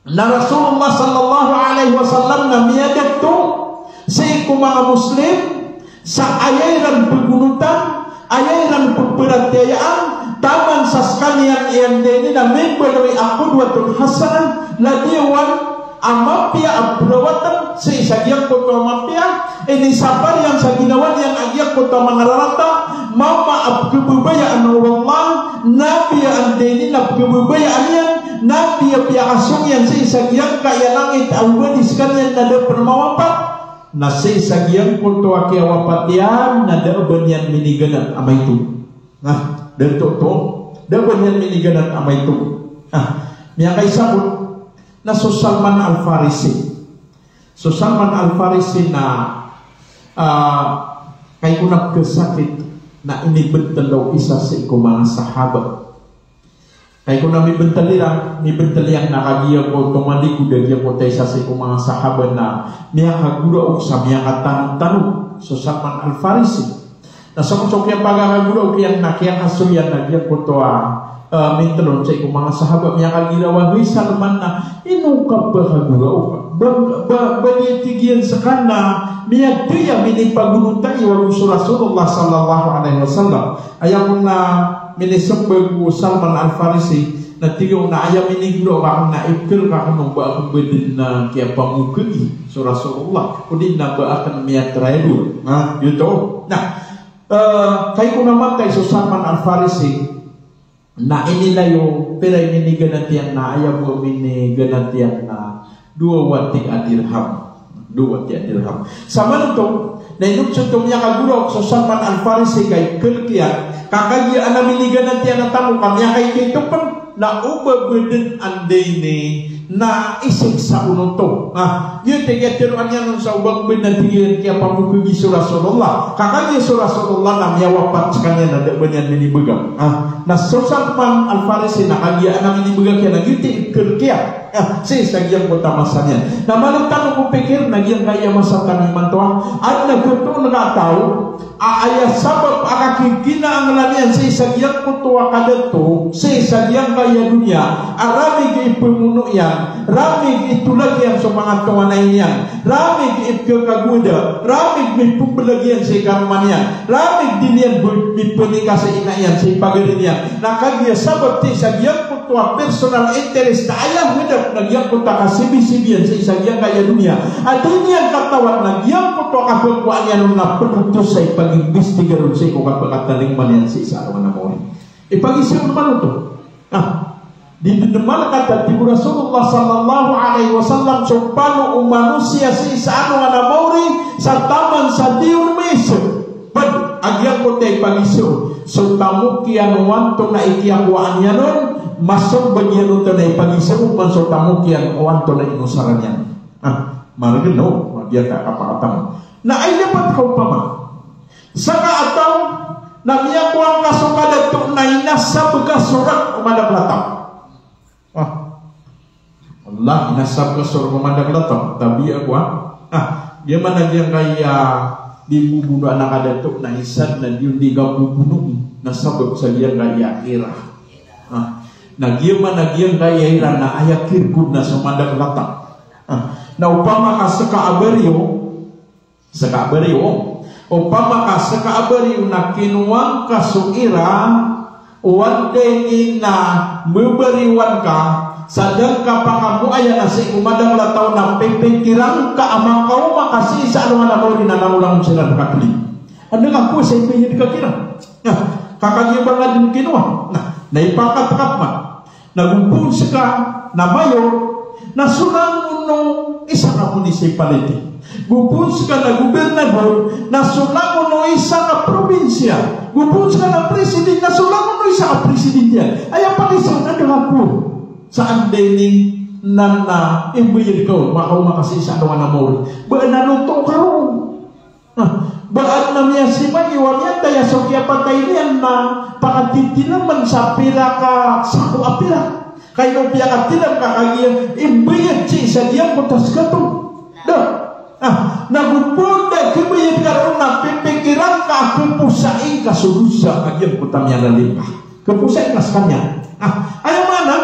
na Rasulullah sallallahu alaihi wasallam na miyadak to sa mga Muslim sa ayairan paggunutan, ayairan pagperatyayaan, taman sa skanian iyan din na may balaway akudwatul hasanah ladiwan amapya abrawatan sa isagyang ko to amapya inisapar yang sa ginawa niyang agyak ko to mangararata mama abkububayaan ng Allah nabiya ang din na abkububayaan yan nabiya piyakasong yan sa isagyang kaya langit ang wadis kanyan na da permawapat na sa isagyang kulto akiawapat yan na da banyan miniganan amay to dito to da banyan miniganan amay to miya kay sabot na Salman Al-Farisi. Salman Al-Farisi na kay kunap kasakit na inibentalaw isa sa iko mga sahabat. Kay kunap ibentaliran, ibentaliang nakagiya ko tumali ko dagya ko tayo sa iko mga sahabat na niya kagura o sa niya katanong-tanong. Salman Al-Farisi. Na sa kusok yung pagkakagura o kiyang nakiyang kasuyan na diya ko to mintalon sa iko mga sahabat niya kagirawa huy Salman na ino ka ba kagura bagitigian sa kana niya tiya minipagununta iwa Rasulullah sallallahu alaihi wasallam ayaw na minisambag ko Salman Al-Farisi na tiyo na ayaw miniguro ka na ikil ka kanong ba akong bedin na kaya pamukuli so Rasulullah kundi na ba akan miya trailer yuto na kay ko naman kay Salman Al-Farisi na inilayo pero miniganatian na ayaw mo miniganatian na 2 dirham sama nito na inuksod ko niya kaguro so Salman Al-Farisi kay Kilkian kakagya na miniganatian na tamo kanya kay kito pan na ubabudin anday ni na isig sa uno to yun tigatiruan niya nung sa ubang binatigilan kaya pamukugi si Rasulullah kakagya si Rasulullah na miyawapat sa kanya na daban yan minibugang na Salman Al-Farisi na kagya na minibugang kaya nagyuti kaya Sesagyang kota masanya. Na malutang ko pikir nagyang kaya masakan iman to. At nagkuto nga tao aya sabab akakikina ang lanian sesagyang kuto kadato sesagyang kaya dunia arami ipemuno yan rami itulagyan sa mga tuwanay niyan rami ipkakaguda rami ipupulagyan sa ikarman yan rami dinian ipunika sa inayan sa ipagarin yan nakagya sabab sesagyang kuto personal interest na ayaw medap nagyang kuto kasibisibian sa isagyang kaya dunia adin yan katawan nagyang kuto kakagwaan yan na penutos sa pag-investigar sa iko kapag talingman yan sa isa arawan na mo. Ipag-isip naman ito. Dito naman kata tibu Rasulullah sallallahu alaihi wasallam sumpano manusia sa isa arawan na mo sa taman sa diyon meso. Pag agyang ko tayo pag-isip. So tamu kian wanto na ikiakwaan yan nun masong bagyan ito na ipag-isip man so tamu kian wanto na inusaran yan. Maragin no. Magyang kakapakatamo. Na ay dapat kau pama. Saka ataw na miyakuang kasukada ito na inasab ka surat umadaglatang. Allah inasab ka surat umadaglatang. Tabi ako dia man nagyang kaya dibubuno anak ada ito na isad na diyon di gabubuno nasabag sa diyang kaya ira. Nagyang man nagyang kaya ira na ayakir gud na sumadaglatang. Na upama ka sa kaabaryo upama ka sa kaabariw na kinuwang kasuira uwante na mubariwan ka sadang kapakamu ayan na si umadang lataw na pipikirang ka amang kau makasi sa anuman ako rin na namulang sila nakakli ano nga po sa ipinyin kakira kakagibang nga din kinuwa naipakatakap man nagumpulsa ka na mayor na sulang uno isa ka municipality gupuns ka na gobernador na sulangon no isa ka probinsya gupuns ka na president na sulangon no isa ka presidente ay pakisang na ako saan dining na imbayad ko makaw makasi sa anuman na mo ba naluto ka ron baat na miya si Mayiwag yan tayo so kaya patay niyan na pakatitinaman sa pira ka sa kuapira kayo piya katilang kakagiyang imbayad siya sa diyang kutas ka to nagupunda kibayad karon na pipikiran ka kupusain ka sulusa agyan kutam yan lalim kupusain ka sa kanya ayaw mana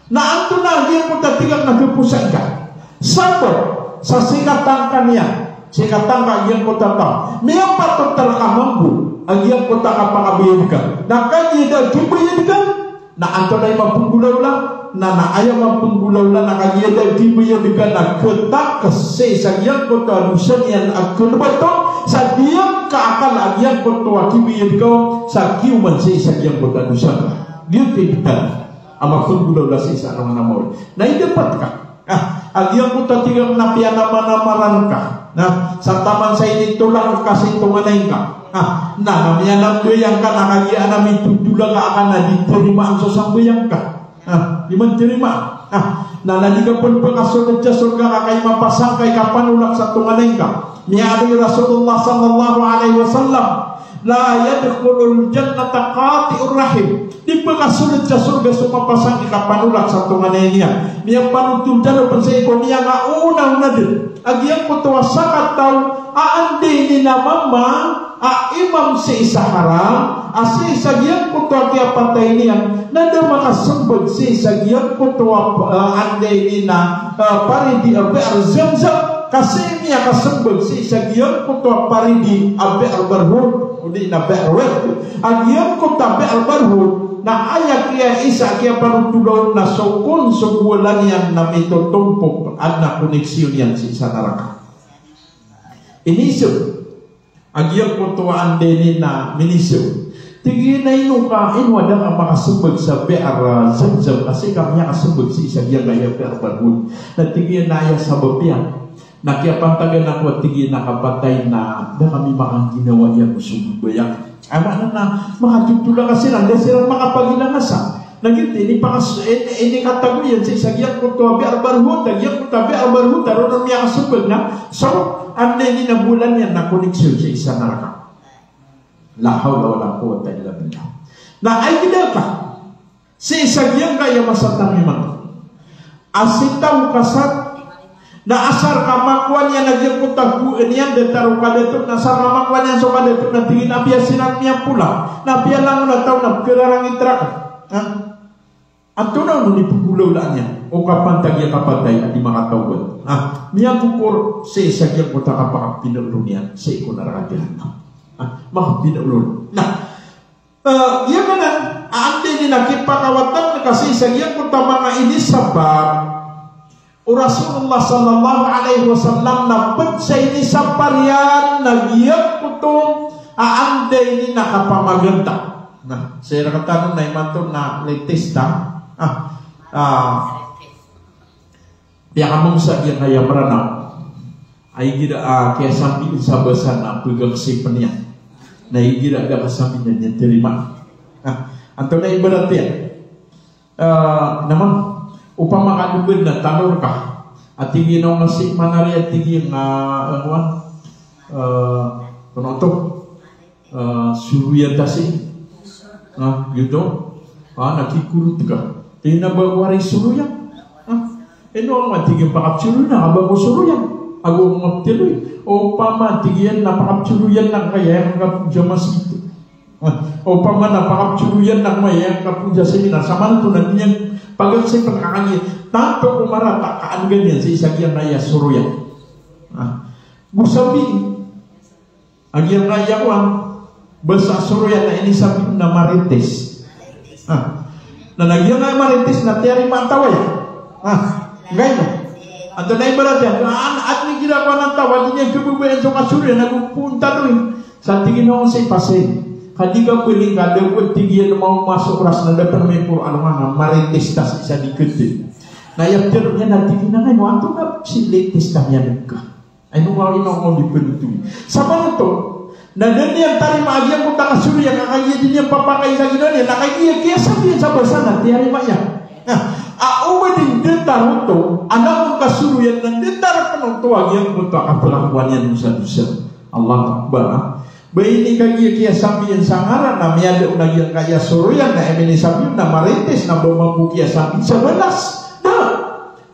na anto na agyan kutam tigang na kupusain ka sabot sa sikatang kanya sikatang ka agyan kutam ka mayang patok talaga mambu agyan kutam ka pakabayad ka nakagyan kibayad ka na anto na yung mapunggulaw lang na ayaw mapunggulaw lang nakagiyada kibayad ka na ketak kasi sa iyang koto alusan yan at kunabato sa diyang kaakal agyan koto kibayad ka sa kiuman sa iyang koto alusan diyan tipitan ang mapunggulaw lang sa isa ng namor na dapat ka agyan koto tigang napianama-namaran ka sa taman sa inito lang kasi tunganay ka namanya nambuyang ka nakagian namin tutulang ka akan na diterima ang sasambayang ka di man terima na nadiga pun pengasulat sa surga ka kay mapasang kay kapanulak sa tunganay ka niya Rasulullah sallallahu alaihi wasallam la yadkhulul jannata qati'ur rahim di pengasulat sa surga sumapasang kay kapanulak sa tunganay niya panutul jalo pensay ko niya nga una din agyan ko tuwasakat taw aandi ni na mama imam si isaharam si isagyan ko to kaya patay niya nada makasambag si isagyan ko to andi ni na paridi abe zamzam kasi niya kasambag si isagyan ko to paridi abe albarhud udi na berwet agyan ko tabe albarhud na ayak kaya isa kaya panutulon na sokon subulan yan na mitutumpok at na koneksyon yan si isa naraka inisip agyan ko tuwaan din na minisip tigin na inukain wadang ang makasubag sa be'ar zamzam kasi kami kasubag si isa gyan gaya be'ar barhud na tigin na aya sa babiyan na kaya pantagan ako tigin na kapatay na kami makang ginawa yan usubog bayan ama na makatutula kasi lang dahil silang makapagilangasan nagit ini kataguyan sa isagyan ko to be'ar barhud nagyan ko to be'ar barhud taron ang mga kasubag na so anda ini na bulan yan na koneksyon sa isa naraka la hawla wala quwwata illa billah na ay gidal ka sa isagyan kaya masatang iman asin tahu kasat na asar kamakuan yang nagyang kutaku enian detaru kadetuk nasar kamakuan yang so kadetuk na tingin na biasinan niya pula na bialang na tau na kelarang itrak ato na nung ipugulaw lang niya o kapan tagya kapatay at di makatawad niya kukur sa isa kiyang kuta kapak pinulunyan sa iko narakatihan maka pinulun iya ka na aante ni nakipakawatan kasi isa kiyang kuta mga ini sabab Rasulullah sallallahu alaihi wasallam napad sa ini sa parian nagyak kutong aande ini nakapamaganda saya katanon na imanto na latest Piakamong sa yang kaya meranaw ay gira kaya sambil sabasan na pegang si peniak na gira ada sambil niya terima anto na ibarat yan naman upama kadubin na tanor ka at tingin ang masik manari at tingin penonton suruyan tasi gitu nakikurut ka tinabawari suruyan eno ang matiging pakapsuruyan abang mo suruyan ako maptiloy o pamatigyan napakapsuruyan lang kaya ang kapuja masito o pama napakapsuruyan lang kaya ang kapuja seminar sama na tunan niyan pagkat sa pagkakanya tanto umarata kaan ganyan sa isang raya suruyan musabi ang yang raya wan basa suruyan na ini sabi na marites na nagyan na marites na tiyari mataway ganyan ato na ibarat yan at may ginagawa ng tawa di niya kububayan sa kasuruyan nagpupunta doon sa tingin ako sa ipasay Kadi ka pwedeng kada ko tigyan mau masuk ras na dapat may puro ano nga marites tas isa di kete. Na yang terusnya nanti na ngayon waktu na si latest tanya nagka. Ay no wali no mo dipenutu. Sama nito na dani yang tari maagian ko ta kasuri yang kakaya din yang papakai lagi doon nakaiya kaya sabi sa basana tiari maya. Umading detar to anak ko kasuri yang detar penonto agian ko ta kapelakuan yang dosa-dosa. Allah Akbar. Bayi ni kaya kaya sabi yang sangaran na miyada unagian kaya suruyan na emini sabi na marites na bumampu kaya sabi 11 na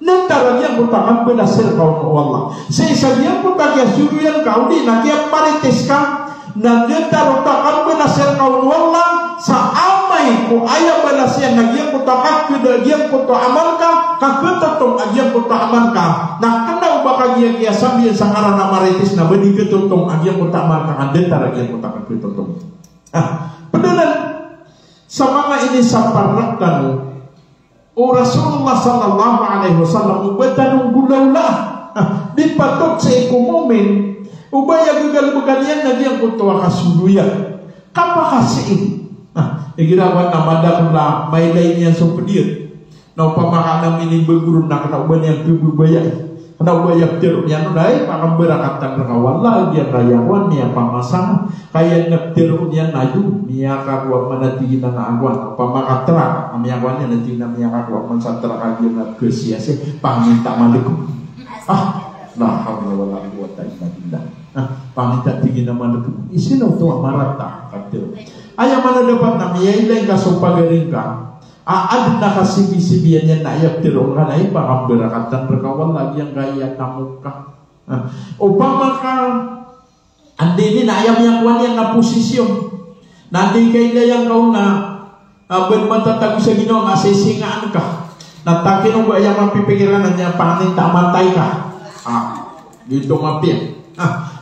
nantara yang kutakan belasir kau Allah sa yang kutagya suruyan kau di na kaya marites ka na nantara kutakan belasir kau Allah sa amay ko ayaw belasir na kaya kutakan kaya kutaman ka kaketotong agyang kutaman ka na baka dia kia sabi yang sangaran na marites na bedi ketutong agyang kutaman ka andetar agyang kutakan ketutong pedalan sa mga ini saparatan o Rasulullah sallallahu alaihi wasallam ubatanong gulawla di patok sa ikumomen ubaya gagal bagalian na diyang kutuwa kasuluyan kapakasiin igirawan na madakula may lain niya sa pedir na upamakanam ini bergurun na kanauban yang tububaya kena ubayak jeruk yang naik akan berakatan rekawan lagi yang rayawan niya pamasang kaya ngetiruk niya naju niya kakuat mana tinggi na agwan pamakatra amiyawannya nanti na niya kakuat mansatra kagi na kesiase paminta malikum la hawla wala quwwata illa billah paminta tinggi na malikum isino to amarata katir aya mana dapat na miyay kasupagaring ka ada nak sibi-sibiannya nak yap terong kanai paham berakatan berkawan lagi yang gaya tamuka. Upama ka ande ini nak ayam yang kuan yang na posisyon. Nanti kaya yang kau na bermata tak bisa gino nggak sesingaan ka. Natakin ubah yang mampi pikiran hanya panin tak mantai ka. Gitu mampir.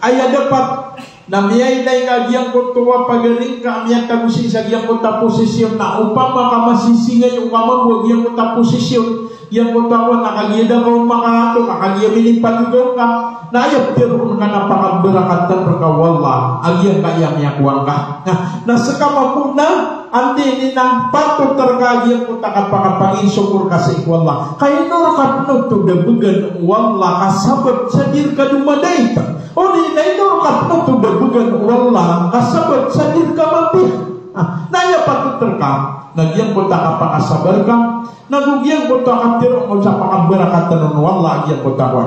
Ayah dapat namiyay na yung kutuwa pagaling ka amiyang tagusin sa giyang kuta posisyon na upama ka masisingay upama huwag giyang kuta posisyon yung kutawan nakagiyada ka makahato nakagiya minipaligaw ka na ayaw tiroon ka napakaberakatan berkawala agyan kaya miyakuan ka na sekamapuna andi ini nang patut tergagiyang kuta kapakapangin syukur kasih wala kaya norakat to dabugan wala kasabot sadir ka dumaday o di na inorakat to dabugan wala kasabot sadir ka mapih naya patut terka Nagyang kota kapag asabar ka, nagugyang kota katiro mo sa pakabarakat na wala gyang kota ko.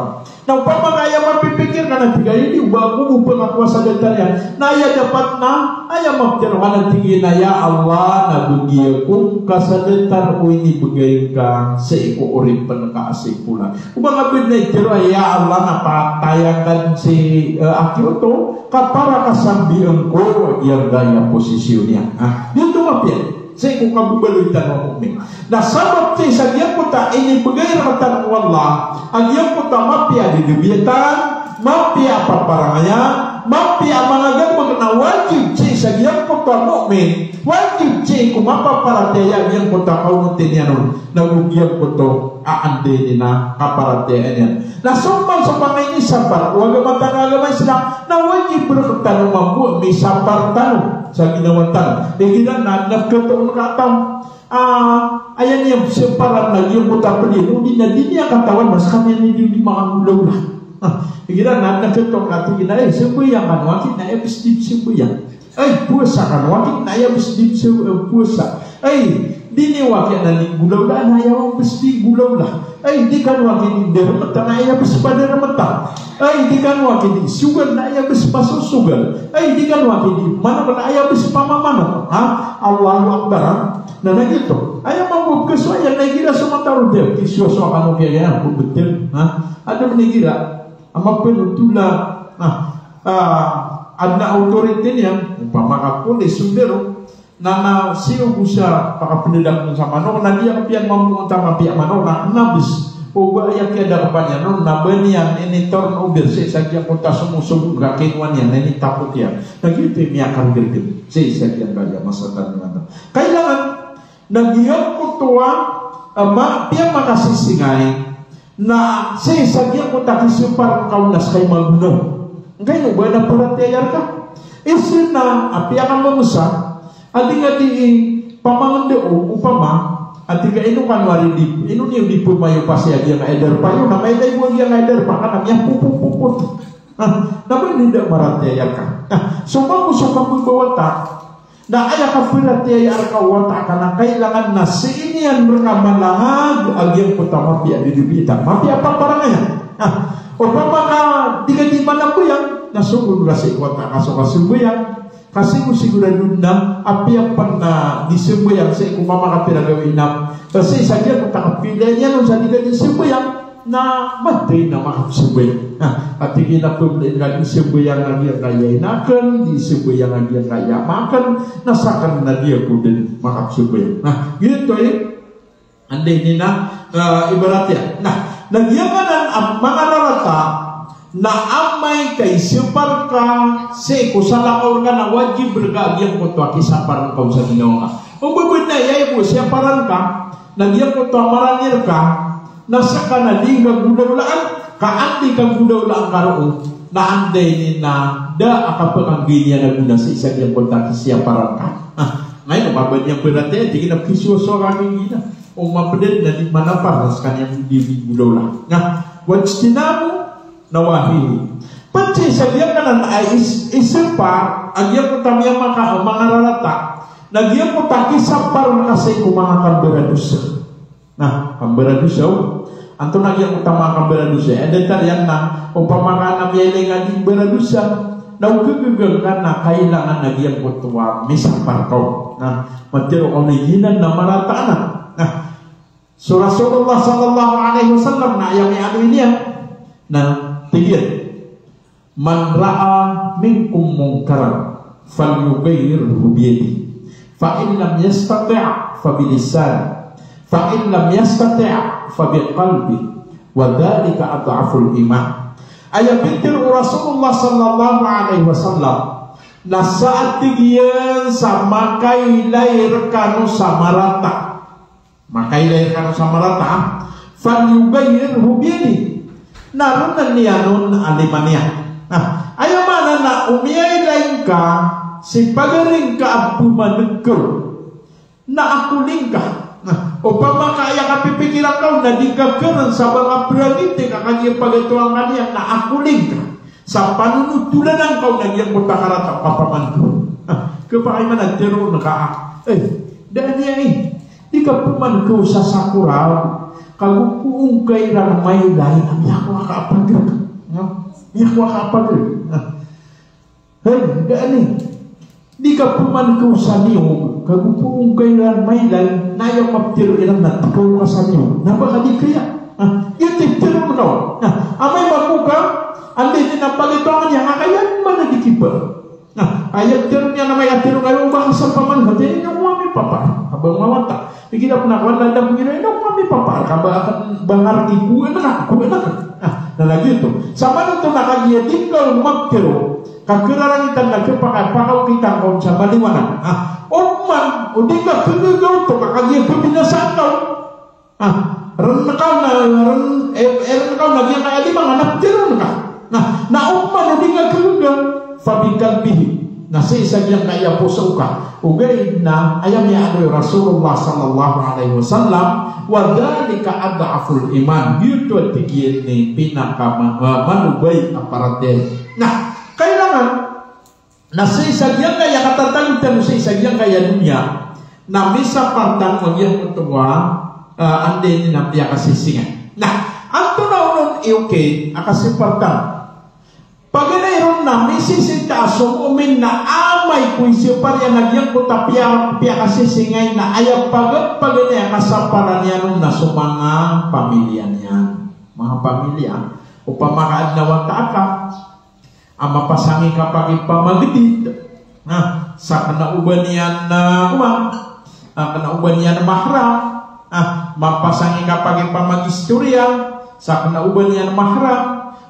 Na upama kaya mapipikir ka na tigay, hindi ba kung upang ako sa detalya, na aya dapat na, aya magtiro ka na tigay na ya Allah, nagugyang kung kasadetar ko ini bagay ka sa ikuurin pa na kaasig pula. Upang abid na itiro, ya Allah, napatayakan si Akioto, kapara kasambihan ko, yung gaya posisyon niya. Yun tumapyan. Saya ko kabubaloy tanong mo. Nasabot sa diyan ko ta ini bagay ra tanong wala. Ang diyan ko ta mapia di dubitan, mapia paparangaya, mapia mga gagmag na wajib sa diyan ko ta mukmin. Wajib ko mapaparataya diyan ko ta kaunutin yan. Nagugyan ko to aande na kaparatean yan. Nasumang sa pangini sabar, wag matanagamay sila na wajib bro tanong mo may sabar tanong. Sa ginawa tanong. Hindi na nagkataon kataw. Ayan yung separat na yung putar pa din. Hindi na din niya katawan. Mas kami hindi mga gulaw lang. Hindi na nagkataon kataw. Siyempre yan kanwakit na episdip siyempre yan. Ay, puasa kanwakit na episdip puasa. Ay, di ni wakit na ni gulaw lang. Ayaw episdip gulaw lang. Ay, di kanwakit ni dermata na episdip pa dermata. Ay, di kan wakil di sugal na ayah bespaso sugal. Ay, di kan wakil di mana na ayah bespama mana. Allahu Akbar. Na nagito. Ayah mampu kesuai yang nagira sementara dia. Kisah akan kaya aku betul. Ada menikira. Ama penutula. Ada autoriti yang umpama kapolis sundero. Nana siyo busa pakapendedak sama no. Na dia kepian mampu utama pihak mana. Nabis. Uba yang tiada kepanjang non naben yang ini turn over saja kota semusuh gakinwan yang ini takut ya. Nah gitu ini akan gergen. Saja gaya masa tangan. Kailangan nagyan kutua dia makasih singai. Nah saja kota kisupar kau nas kay maguno. Enggak no ba na perantayar ka? Isina api akan memusak. Adi pamangende upama Atika inu kan wari di inu ni di pumayo pasti dia ngaeder payo na may dai dia ngaeder pa kana nya pupupuput. Namun tidak maratiayakan. Sumpah bawa tak. Na aya ka peratiayar ka wata kana kailangan nasi ini yang berkamalahag agian pertama pia di dibita. Mapi apa barangnya? Upama ka di mana puyang nasungguh rasi wata kaso kasubuyang. Kasih ko sigurado na api ang pagna disembayang sa kumama kapiragawin na kasi saja kung takapila niya nung sa diga disembayang na matay na makapsembay at ikinapumlin na disembayang na diya kaya inakan disembayang na diya kaya makan nasakan na diya po din makapsembay ganito anday ni na ibaratya nagyanganan ang mga narata na amay kay sipar ka si kusalakaw ka na wajib bergagyan ko to akisaparan ka sa ginawa ka. O bubud na yay po siyaparan ka nagyan ko to maranir ka nasa ka na di ka gudawlaan kaandi ka gudawlaan karoon na anday ni na da akapagangginya na guna sa isang yung kontak siyaparan ka. Ngayon mabad niyang berate di kinapisuso kami gina o mabadin na di manapar sa kanyang di gudawlaan. What's tinamu nawahi. Pati sa diyan kanan ay isepa agyan ko tamya mga rarata. Nagyan ko takisapar kasi kumakan beradusa. Nah, beradusa. Anto nagyan ko tama beradusa. Ada tarian na umpama na miyay ngadi beradusa. Daw gugugul na kailangan nagyan ko tuwa misapar ko. Nah, matiro oniginan na marata na. Nah, so Rasulullah sallallahu alaihi wasallam na yang ini ya. Nah, tigil man ra'a minkum munkaran falyughayyirhu bi yadihi fa in lam yastati' fa bi lisanihi fa in lam yastati' fa bi qalbihi wa dzalika adhaful iman. Ayat bintir Rasulullah sallallahu alaihi wasallam na saat tigian sama kai lair kanu samarata makai lair kanu samarata falyughayyirhu bi yadihi naron niyanun alimania. Nah, ayo mana na umiyay lain ka si pagaring ka abu manegker na aku lingka. Nah, upama kaya kapipikiran kau na di kageren sa mga branite kakanya pagatuang kanya na aku lingka sa panunutulan ang kau na iyang mutakarata papamanto. Kapag ay managtero na ka Dan ini di kapuman kau sasakurau kalau kuung kairan may lain amiyak waka apa gitu, amiyak waka apa gitu. Hei, dan ini di kapuman kau saniu kalau kuung kairan may lain nayo maptiru ilang nanti kau kasaniu, napa kadi kaya? Itu tiru no. Amay makuka, andi tinapalitongan yang akayan mana dikiper. Ayat tirunya namanya tiru kayo bahasa paman hati ini umami papar abang mawata kita pernah kawan ladang mengira ini umami papar kaba akan bangar ibu enak nah lagi itu sama itu nak dia tinggal maktiru kakiraran kita nak pakai pakau kita kau sama di mana oman udika kegegau tu kakak dia kebinasaan kau renekau lagi yang kaya di mana nak tiru nah oman udika kegegau fabikan bihi nasi sagyang kaya po sa uka ugay na ayam ya ado Rasulullah sallallahu alaihi wasallam wa dhalika ad'aful iman yuto tigil ni pinaka manubay aparate nah kailangan nasi sagyang kaya katatalutan nasi sagyang kaya dunia na misa partang magyang kutuwa ande ni napiya kasisingan nah anto na unon iuke akasipartang pagkairon na misisita sumumin na amay kuisi parya nagyang ko tapya kasisingay na ayaw pagkaya kasaparan yan na sumanga pamilya niya mga pamilya upamakaad na wataka ang mapasangi kapag ipamagdid sa kanauban niyan na kanauban niyan na mahram mapasangi kapag ipamagistorya sa kanauban niyan na mahram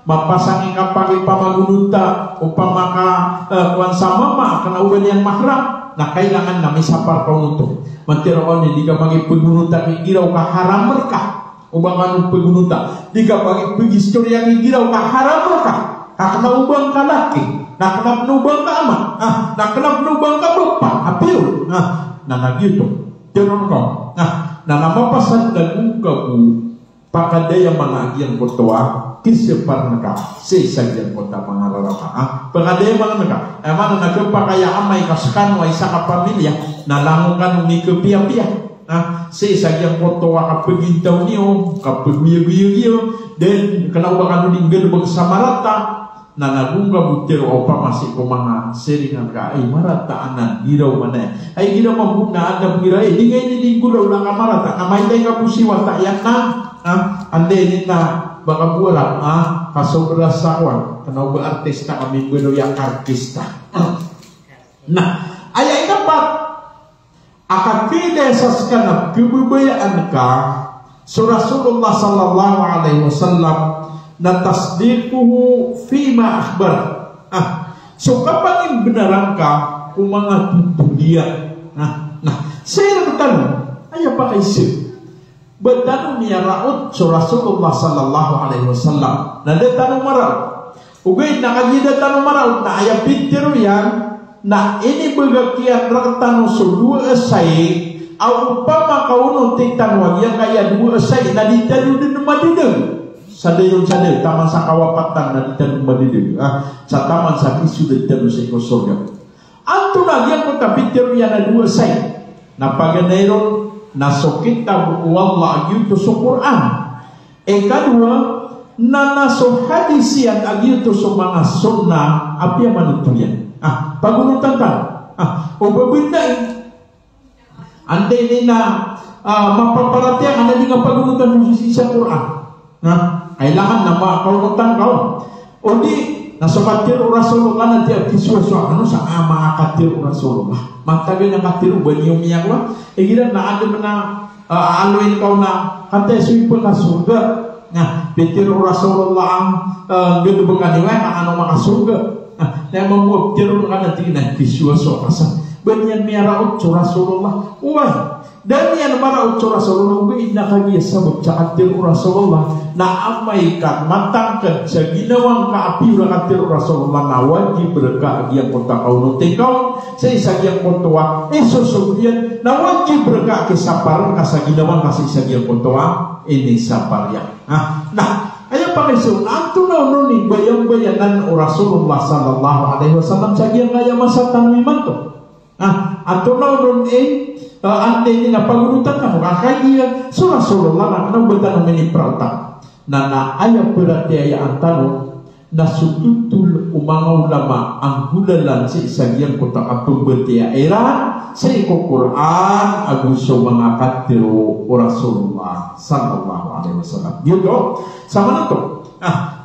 mapasangi kapag ipamagununta upang makakuan sa mama kanauban yang mahram na kailangan na may sapar kau nito mantiroon hindi ka magipagununta igiraw ka haram ka ubang anong pagununta di ka magipagistorya igiraw ka haram ka kanubang ka laki nakanabnubang ka ama nakanabnubang ka bapa apil na nagyuto tiron ko na namapasan na ugabu pakadaya mga agyang kutuwa kisipar naka sisagyan kota mga rarapa pakadaya mga naka emang nagpakaya amay kasukan wa isa ka pamilya nalangukan ni kepiya-piya sisagyan kutuwa kapagintaw niyo kapagmiyo-giyo then kanaubakan din gano magsamarata na nagunga butiro o pa masih ko mga seringan ka ay marataanan giraw man ay giraw mabunga ada gira di ngay ni gulaw lang kamarata amay tay ka pusiwa tayan na ande ni na baka bulan kasobra sawan kanau berartista kami bedo yang artista nah ayat dapat akan tidak saskana kebubayaan ka Rasulullah sallallahu alaihi wasallam na tasdiquhu fima akhbar so kapag benaran ka kung mga tutulian nah saya bertanya ayah pakai sih bertanu niya raut so Rasulullah sallallahu alaihi wasallam na de tanu maraw ugay nakagida tanu maraw na aya picture yan na ini bagakian ratanu so dua esay au upama kauno titan wagyan kaya dua esay na ditanu din madideng sadayon taman sa kawapatan na ditanu madideng sa taman sa isu ditanu sa surga anto na yan ko ta picture yan na dua esay na paganayron nasokit tabu wallah agyuto sa Quran kedua na naso hadisian agyuto sa mga sunnah apya manutuyan pagunutan ka o babinday ande ni na mapaparatian anda di nga pagunutan sa Quran kailangan na makaulutan ka o di nasakatir Rasulullah nanti kiswa-swa sa mga katir Rasulullah matagal na katir banyo miyak lah kira na ada na aluin kau na kata suipul ka surga nah bitir Rasulullah ang gado bangani wa ano maka surga na mamuap tiro ka na tingnan kiswa-swa kasa banyan miaraut Rasulullah wah dan yan maraut Rasulullah ugay nakagiya sabot sa katir Rasulullah na amay ka matangkad sa ginawang kaapi na katir Rasulullah na wajib berkah agiyang kota kauno tingkaw sa isagyang kontuwa isusugyan na wajib berkah kisapar sa ginawang kasi isagyang kontuwa ini sapar yan nah ayan pa kayo anto na ununin bayang-bayanan o Rasulullah sallallahu alaihi wasallam sa giyang kaya masatan mimanto ato na ununin ande ni na pagunutan ka kakaya so Rasulullah na betano meni prauta nana aya berarti aya antano na sututul umang ulama anggulalan si sagian kota apung betia era si Quran aguso mangangkat tiru Rasulullah sallallahu alaihi wasallam gitu sama na to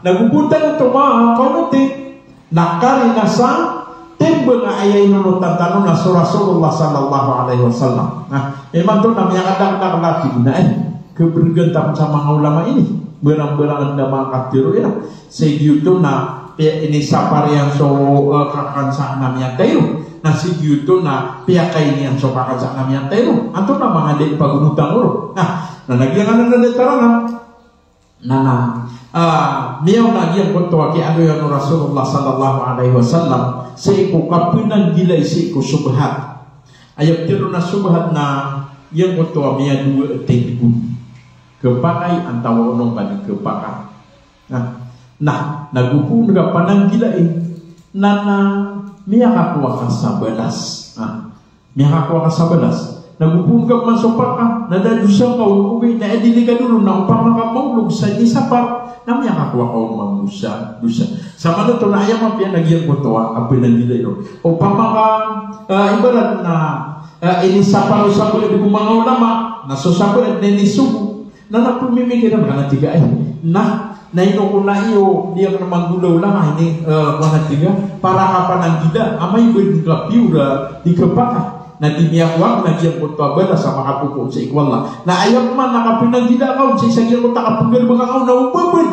nagupuntan ito mga kaunuti nakari nasa tembe nga ayay nunutan tanong na Rasulullah sallallahu alaihi wasallam. Memang to namanya kadang-kadang lagi na kebergantam sa mga ulama ini berang-berang na mga katiro ya seguto na ini sapar yang so kakansa namanya tayo na seguto na piyakay niyan so kakansa namanya tayo ato na mga di pagunutang uro nagyangan na nalitarangan miyaw na agyan ko to aki ano yan Rasulullah sallallahu alaihi wasallam sa iku kapinan gilay sa iku subhat ayap tiro na subhat na yan ko to miya dua tinggu kepakai antawa unong balik kepakai nagupun nga panang gilay miya kakuha ka sa balas nagupun ka man sopaka nadadusa ka uwi na edili ka dulu na upang makamulog sa isapar namanya kakuha ka mamusa dusa sama na to na ayam mapian nagyan ko to api ng gilay upang ibarat na ini sapar usapar di mga ulama na susapar at nenisubo na napumimikiran ka na tiga ay na inukuna iyo dia naman gulaw lang ini mga tiga para kapan ang gila amay berkapiura di kepaka na dimiyawag na diyan ko tabela sa mga pupo sa ikwala na ayaw man nakapinang gila ka sa isang gila ko takapunggal mga kaw na upapad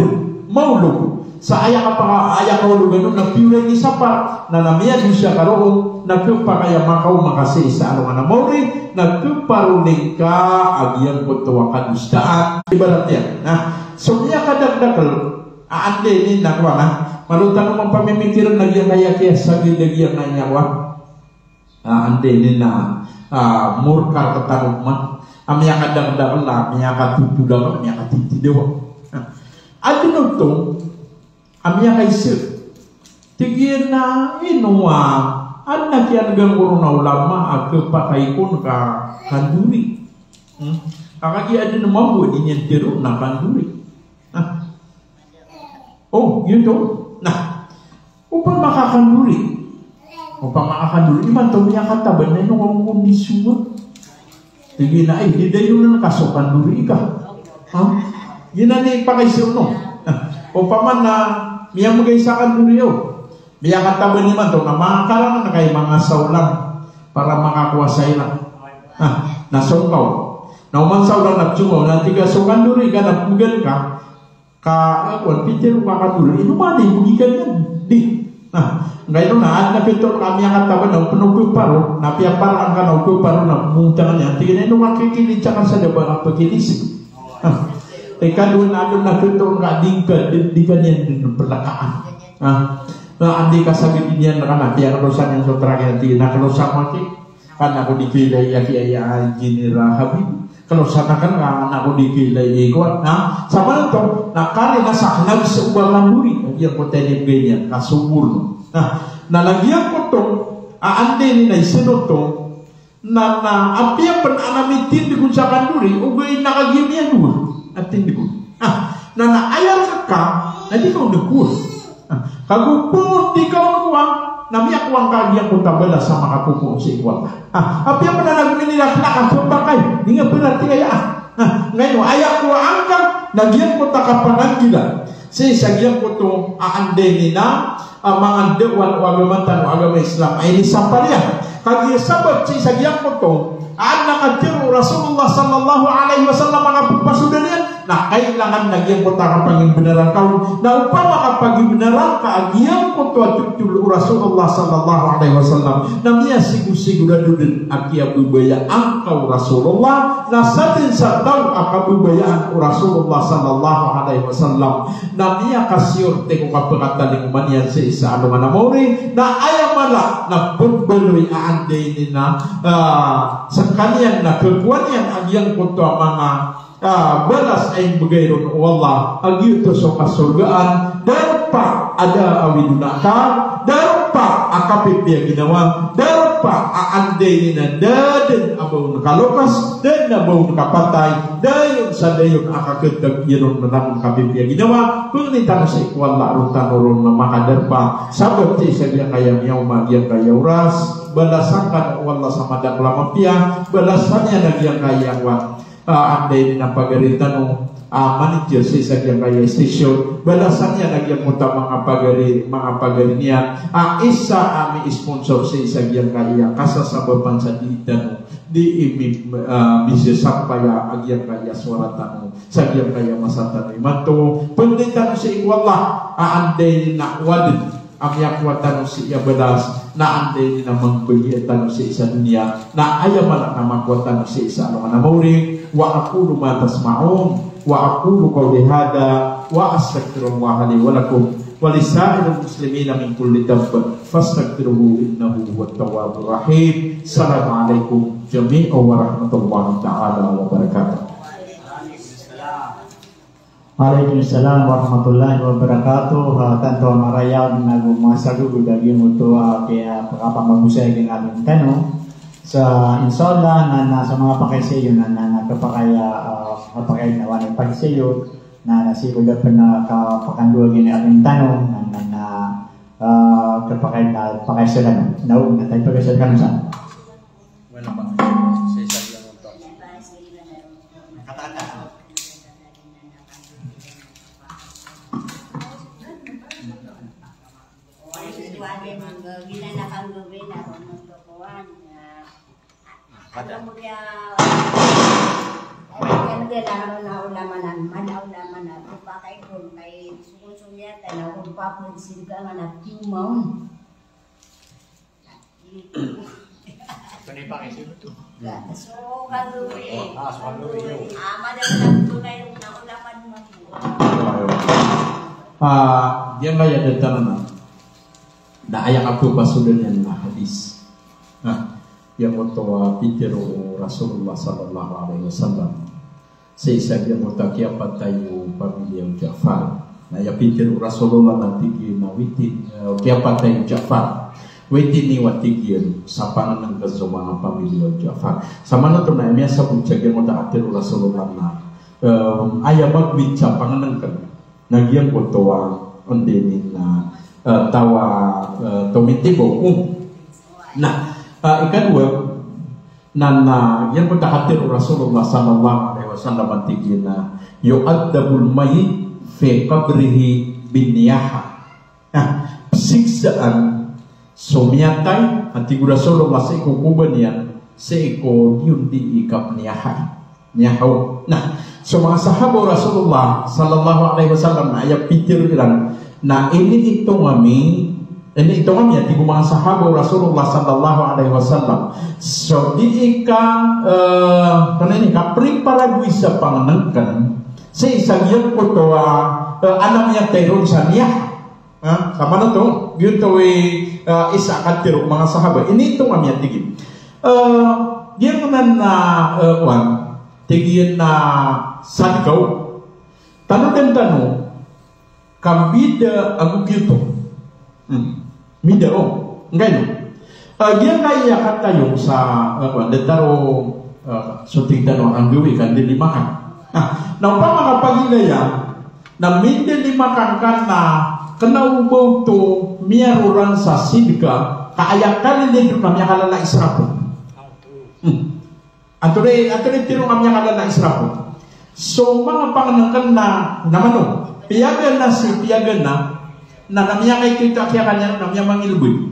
maulog sa aya ka ulugan na piura ni sapa na namiyan siya karoon nagkupa kaya makaw makasi sa ano nga na mori nagkuparuling ka agyan ko tuwa kadustaan ibarat yan so niya kadagdagal aande ni nakwa na malutan mo pamimikiran nagyan kaya kaya sa gilagyan na nyawa ande ni na murkar ketaruk man amya kadagdagal la amya katutudaw amya katitidewa adino to amya kaisir tigir na inuwa anak yang ganggu na ulama agak pakai pun ka kanduri kakak ada nama buat ini tiru na kanduri oh gitu upang makakanduri iman to niya kata benar ngomong di sumut tigir na di dayo na kasok kanduri ka yun na ni pakai siuno upaman na miya magaisakan duri yo miya kata beniman to na makalang na kay mga saulang para makakuasay na nasongkaw na uman saulang nagsungaw na tiga sukan duri ka napugan ka kwan pitir kakaduri inumani bugikan yan di ngayon na na pitor kami ang kataban ng penuh paro na piaparan ka na paro na muntangan yan tiga na ino makikilid sa daba ang pagkilisip kadun adun na ketor ka di kanyan din perlakaan andi kasagit niyan kana tiang rosan yang sotra ganti na kalau sama ki kan aku dipilih ya ki aya jinira habib kalau sana kan aku dipilih ikut sama to na kali na saknag sa ubalan duri yang potensi genya kasubur na lagi yang potong ande ni na isenoto na api yang penanamitin di kuncakan duri ubay nakagimya dulu atin di pun na ayar ka nanti kau dekur kagupun di kau kuang namiak kuang kagi yang kutabela sama kapupu si kuang apa yang pernah lagu ini nak pakai dengan berarti ayah ngayon ayah kuang angkat nagian kota kapanan gila si sagian koto aande nina mga dewan agama agama Islam ini sampalnya kagi sabat si sagian koto anak kecil Rasulullah sallallahu alaihi wasallam mga pagpasudanian na kailangan nagyang kota kapaging beneran kau na upama kapaging beneran ka agyang kota tutul Rasulullah sallallahu alaihi wasallam na miya sigurado akia bubaya angkau Rasulullah na satin sa tao akabubayaan Rasulullah sallallahu alaihi wasallam na miya kasyur teko kapagataling manian sa isa ano nga namori na ayamala na pagbeloy aande ni na sekalian na kekuanian agyang kota mga balas ay bagayron wallah agi ito sa kasurgaan dahil pa ada awidunaka dahil pa akapit niya ginawa dahil derpa aandai na daden abau kalokas dan abau kapatay dayon sa dayon akaketag iron nanang kabibya ginawa punitan sa ikwal laro tanoron na makaderpa sabot sa dia kaya miyaw magiang kaya uras balasakan wala sa madak lamapia balasannya na dia kaya wa andai na pagaritan no manager sa isa kaya station balasannya lagi ang muta mga pagari niya isa ami sponsor sa isa kaya kasasababan sa ditan di bisa sampai agyang kaya suara tanu sa kaya masatan mato penditan sa ikwala andai na wadid ang yakwatan si balas na andai na mangbagitan sa isa dunia na ayaman na magwatan sa isa ano na mauring wa aqulu ma tasma'un wa aqulu qawli hada wa astaghfirullah li wa lakum wa lisa'iril muslimina min kulli dhanbin fastaghfiruhu innahu huwat tawwabur rahim. Assalamualaikum jami'an warahmatullahi taala wabarakatuh. Waalaikumsalam warahmatullahi wabarakatuh. Tanto marayal nagmasagugo dagi mo to kaya pakapamagusay ng ating tanong sa insola na sa mga pakaisayo na kapakaya na wanay pakaisayo na nasigulat pa na kapakanduwa gini ating tanong na kapakaya na pakaisayo na naog na tayo pakaisayo ka na saan? Bueno pa, sa isa diyan mo to. Katakan. Alam mo kaya kailangan na ulamanan, manaulaman na pagpakay ko kay sumusumya tayo kung papunsin ka nga na tiumaw. Ito na ipakisip ito. So, kaluri. So kaluri. Madalang tunay na ulaman mo. Diyan kaya datang na ayat aku pasudan yang hadis. Yang mutawa pikiru Rasulullah sallallahu alaihi wasallam. Seisa dia mutakia patayu pamilya Ja'far. Nah ya pikiru Rasulullah nanti na witin kia patayu Ja'far. Witin ni watigir sapangan ng kazumana pamilya Ja'far. Sama na to na miya sa puncagya mutakiru Rasulullah na ayabag bica pangan ng nagyang mutawa ondenin na tawa tomitibo. Nah ikadua nana yang bertahatir Rasulullah sallallahu alaihi wasallam antigina yu'addabul mayyit fi qabrihi binniyaha. Siksaan sumiatay antigu Rasulullah seiko kubanian seiko yundi ikap niyahaw. Nah, so mga sahabat Rasulullah sallallahu alaihi wasallam na ayat pikir ilang na ini itu kami ya tiga mga sahabat Rasulullah sallallahu alaihi wasallam. So di ika kanini kapring para guisa panganangkan sa isang yung po anak niya terong sa niya. Sama na to yun to isa katirong mga sahabat. Ini itu kami ya tigin. Yung na tigin na sadikaw tanong kambida agu gitu. Mida enggak no. Dia kaya kata yung sa detaro syuting dan orang gawe kan di makan. Nah umpama kapag ya na minde dimakan kana kena ubau to miaruran sa sidka kaayakan din kami halala israf. Atore tiro kami halala israf. So mga panganangkan na naman no. Piyagan na namanya kay kita kaya kanya namanya mangilbun.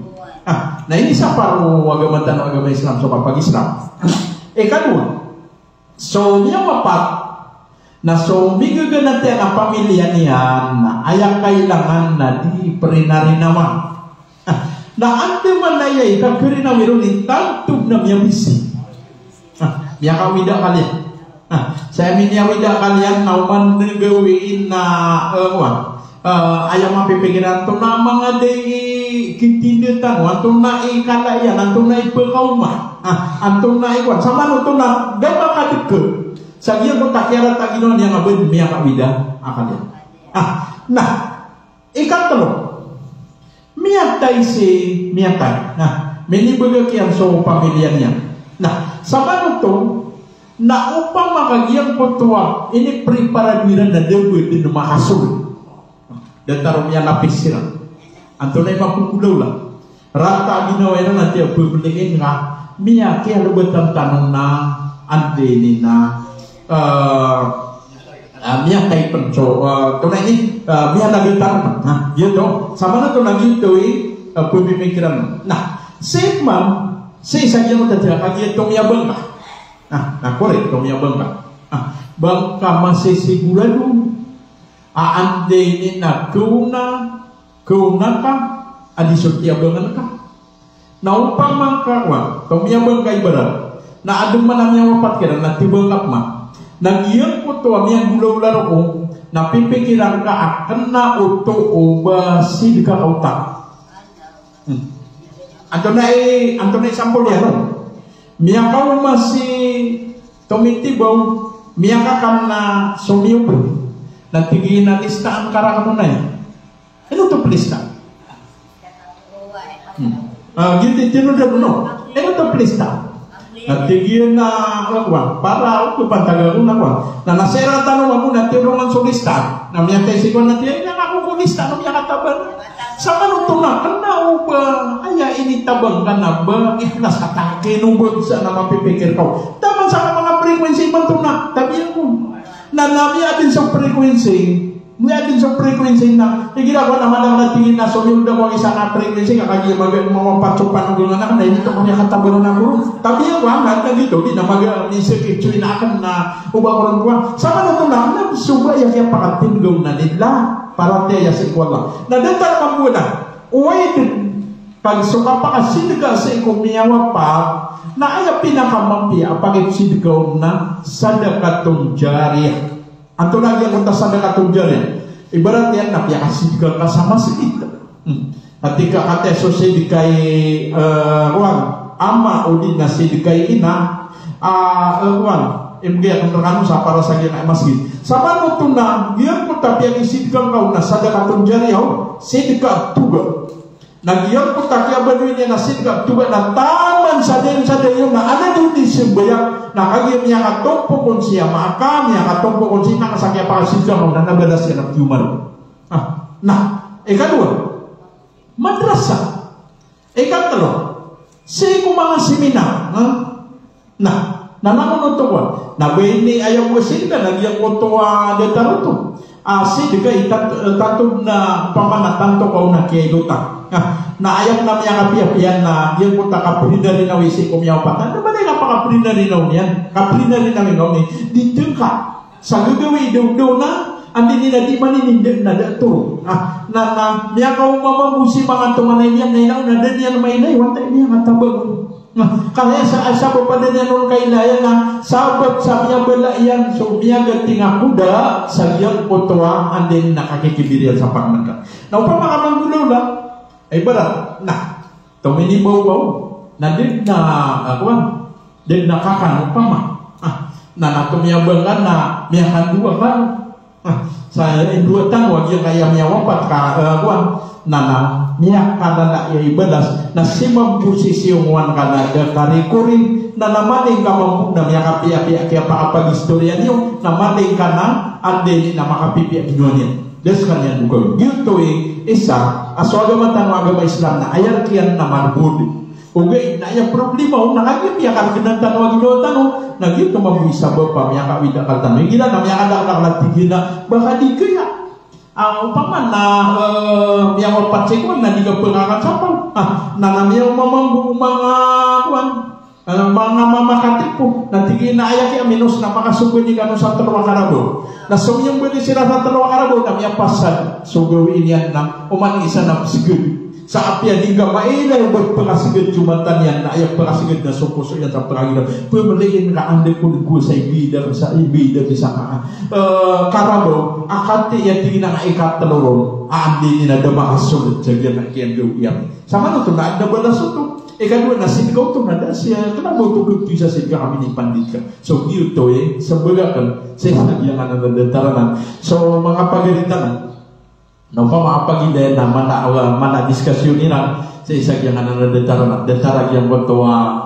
Nah ini siapa agama dan agama Islam so kapag Islam. Kadua. So niya mapat na so bigyan natin ang pamilya niya na ayang kailangan na di perinari naman. Na ante man na yay kakiri na meron itantog na miya bisi. Miya kawida kalian. Saya minyawida kalian nauman nagawin na ayam mapipigiran to na mga day kitinditan anto na ikalayan anto na ipakauma anto na ikwan sama no to na gaba kadeke sagiya ko takiara taginon yang abad miya kawida akalya nah ikatlo miya tay si miya tay menibaga kian so pamiliannya. Nah, sama itu na upama kagian kotua ini preparaduiran na dewe din mahasul. Dan tarumnya lapis sirang. Antolay mapukulaw lang. Rata ginawa nanti bubeliin nga miya kaya lubatan tanong na ande na miya kay penco tunay ni miya nagitan nah gitu sama na to nagito pumimikiran nah safe man say sagya mo tatira kaya itong yabang ka nah correct itong yabang ka bangka masisigurado ande ni na kuna ka adisot yabangan ka na upang mangkawan tomiyabang kay barat na adong manamya wapat kira na tibangkap ma nagyan ko to amiyang gulaw laro ko na pipikiran ka akan na uto o basid ka kautak anto na sampol yan miya ka masih tomitibaw miya ka kan na sumiyubo na tigin na listaan karang mo na yan ano to plista gitu tinudan no itu to plista natigyan na agwan para ako pantagal na agwan na nasera tanong ako na tinungan so lista na miya tayo sigwan na tiyan na ako ko lista na miya kataban sa kanong tunakan na o ba aya initabang ka na ba ikhlas katake nung sa na mapipikir ko taman sa mga frequency man tunak tabi ako na namiya din sa frequency Mula din sa frequency na ginagawa naman ang natingin na sumilda ko ang isang frequency kakagaya mga patsupan ng gulungan na hindi ito kanya katabaran ng gulong tapi yung wala na dito di na mag-isip-itsui na akan na ubang ko sama na ito lang na suba yung pakatinggaw na nila para tayo sa ikwala na dito naman muna uway din pag suka pa kasindiga sa ikumiyawa pa na ay pinakamampi apagit sindigaw na sadakatong jariyah anto lagi ang kuntasan na katungjan ibarat yan napiyakasig ka kasama sikit ketika kate sosedi kay ama o din na sedi kay ina imgay ang terkanu sa para sa gina masjid sama no tuna diyan ko tapiyang isidkan kau na sada katungjan yaw sedi ka tuga nagyan ko takya baduy niya na sedi ka tuga na taman sa din na ana din simbayang nakagim niya katompo kung siya maakam niya katompo kung siya nakasakya pa kasidya mo na nabalas siya ng tumaro ikadua madrasa ikatlo si mga seminar nanamunod ko na bini ayaw mo sila nagyang ko to detaro to si diga itatod na pamanatanto ko na kiegutan na ayaw na miya kapiapian na yung punta kaprinda rin na wisi kumiyaw patan na ba na kapakaprinda rin na yan kaprinda rin na mingaw ni dito ka sa gagawi daw na andi nila di maninindig na dato na miya ka umamamusi mga tumanay niyan na inaw na dan yan mainay wantay niya katabag kaya sa asa pa pa din yan kailaya na sabat sa miya bala yan so miya gating akuda sa iyang potoa andin nakakikibiriyan sa pagmanda na upang makamanggulo lang ay barat na tuminibaw na din na akuan din nakakan upama na natumiyabangan na miyakan dua kan saya dua tan wag yung kaya miyawapat ka akuan na miyak kada na ibadas na simam posisi yung wan kada karikurin na namaling ka mamuk na miyak api-api kaya pa kapag istorya niyo namaling ka na ande na makapipi nyonin des kanya bukan gitu isa aso agama agama Islam na ayar kian na manhud ugay na yung problema nakagip ya kan kinantan wag do tanong nagito mabisa ba pa miya ka wida ka tanong gila na miya kada nakalatigina baka di kaya upaman na miya mapatsikon na di ka pengakat sapal na namiya mamambu mga kuan mga mamakatipo na tigin na ayak minus na makasugoy ni kano sa Telwa Karabo na sumiyang bali sila sa Telwa Karabo na miya pasad sugoy iniyan na uman isa na sigud sa apya di ka mailay pagpakasigad jumatan yan na ayak pakasigad na supuso yan sa pagkagilan pumaliin ka ande ko sa ibida sa Karabo akati yan tigin na ikatalorong andi nila damakasunod sa yan ang kiyan gawin sama na ito na ada balas ito kadua nasi kau tu nada siya kenapa tu bisa sehingga kami ni pandit ka so gitu sebegakan saya yang ada dataran so mga pagalitan no pa maapagida na mana diskusyoniran sa isa yang ana detara yang botoa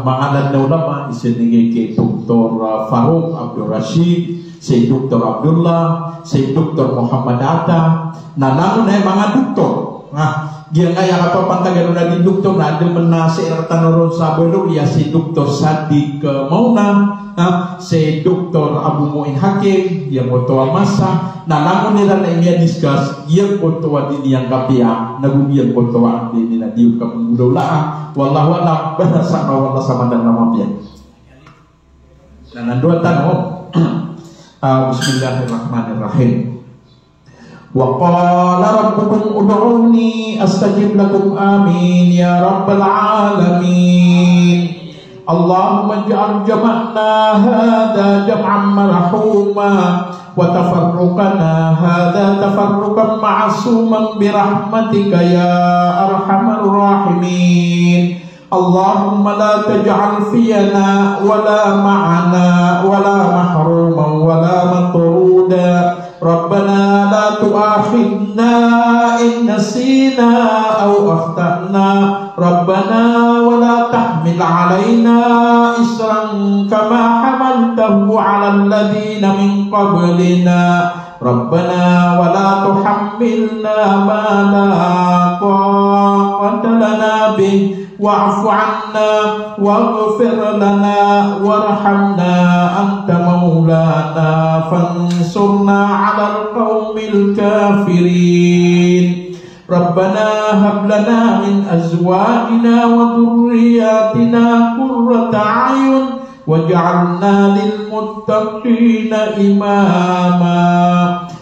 mangalan na ulama isinigay kay Dr. Farouk Abdul Rashid, si Dr. Abdullah, si Dr. Muhammad Atta, na namun ay mga doktor. Dia kaya kapapantagan na di doktor na adil menasi ertanoron sa abuelo ya si Dr. Sadik Mauna, si Dr. Abu Muin Hakim, yang motoa masa, na namun nila na imya discuss, yang motoa din yang kapia, nagubiyan motoa din nila di kapanggudolaan, wallahu a'lam, bahasa na wala sa mandang namapyan. Na nandua tanong, Bismillahirrahmanirrahim. Wa qala rabbukum ud'uni astajib lakum amin ya rabbal alamin. Allahumma ij'al jama'na hadha jam'an marhuma wa tafarruqana hadha tafarruqan ma'suman bi rahmatika ya arhamar rahimin. Allahumma la taj'al fiyana wala ma'ana wala mahruman wala matruda. Rabbana la tu'akhidna in nasina aw akhtana. Rabbana wa la tahmil 'alaina isran kama hamaltahu 'alal ladzina min qablina. Rabbana wa la tuhammilna ma la taqata lana bih wa'fu 'anna waghfir lana warhamna anta maulana fansurna 'alal qaumil kafirin. Rabbana hab lana min azwajina wa dhurriyyatina qurrata a'yun waj'alna lil muttaqina imama.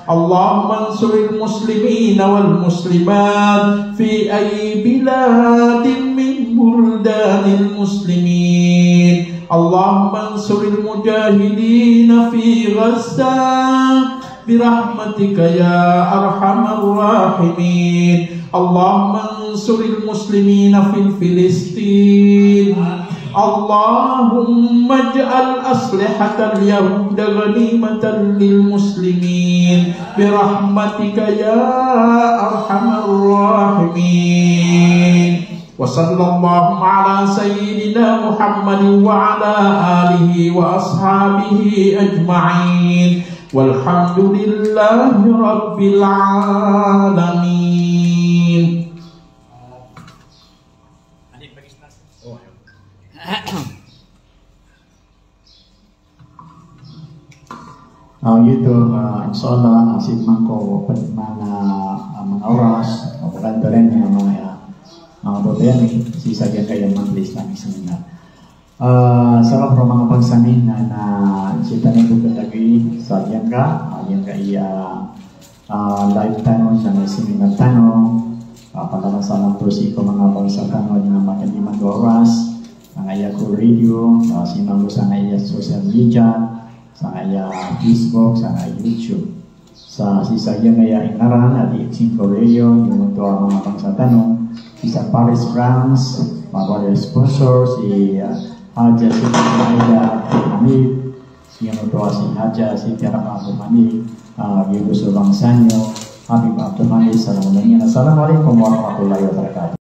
Allahumma ansuril muslimina wal muslimat fi ayyi biladin min buldanil muslimin. Allahumma ansuril mujahidina fi Gaza birahmatika ya arhamar rahimin. Allahumma ansuril muslimina fil Filistin. Allahumma ij'al aslihatal yahuda ghanimatan lil muslimin birahmatika ya arhamar rahimin. Wa sallallahu ala sayyidina Muhammadin wa ala alihi wa ashabihi ajma'in. Walhamdulillahi rabbil alamin. Gitu, insyaallah asik mangko mana mga oras bukan tren yang mga boten si saja kaya majlis kami seminar. Salah pro mga pagsamin na cita nito katagi sa yang ka iya live tanong sa seminar tanong pagkakasalang terus iko mga pagsakan ng mga 5 oras ang iya ko radio sinang sa iya social media sa iya Facebook, sa iya YouTube. Sa sisa yan kaya inaran at i-Simple Radio, yung ito ang mga pangsatanong. Sa Paris, France, mga sponsor, si Haja Siti Maida Hamid, yung ito si Haja Siti Rahman Hamid, yung gusto bang sanyo, Habib Abdul Hamid, Assalamualaikum warahmatullahi wabarakatuh.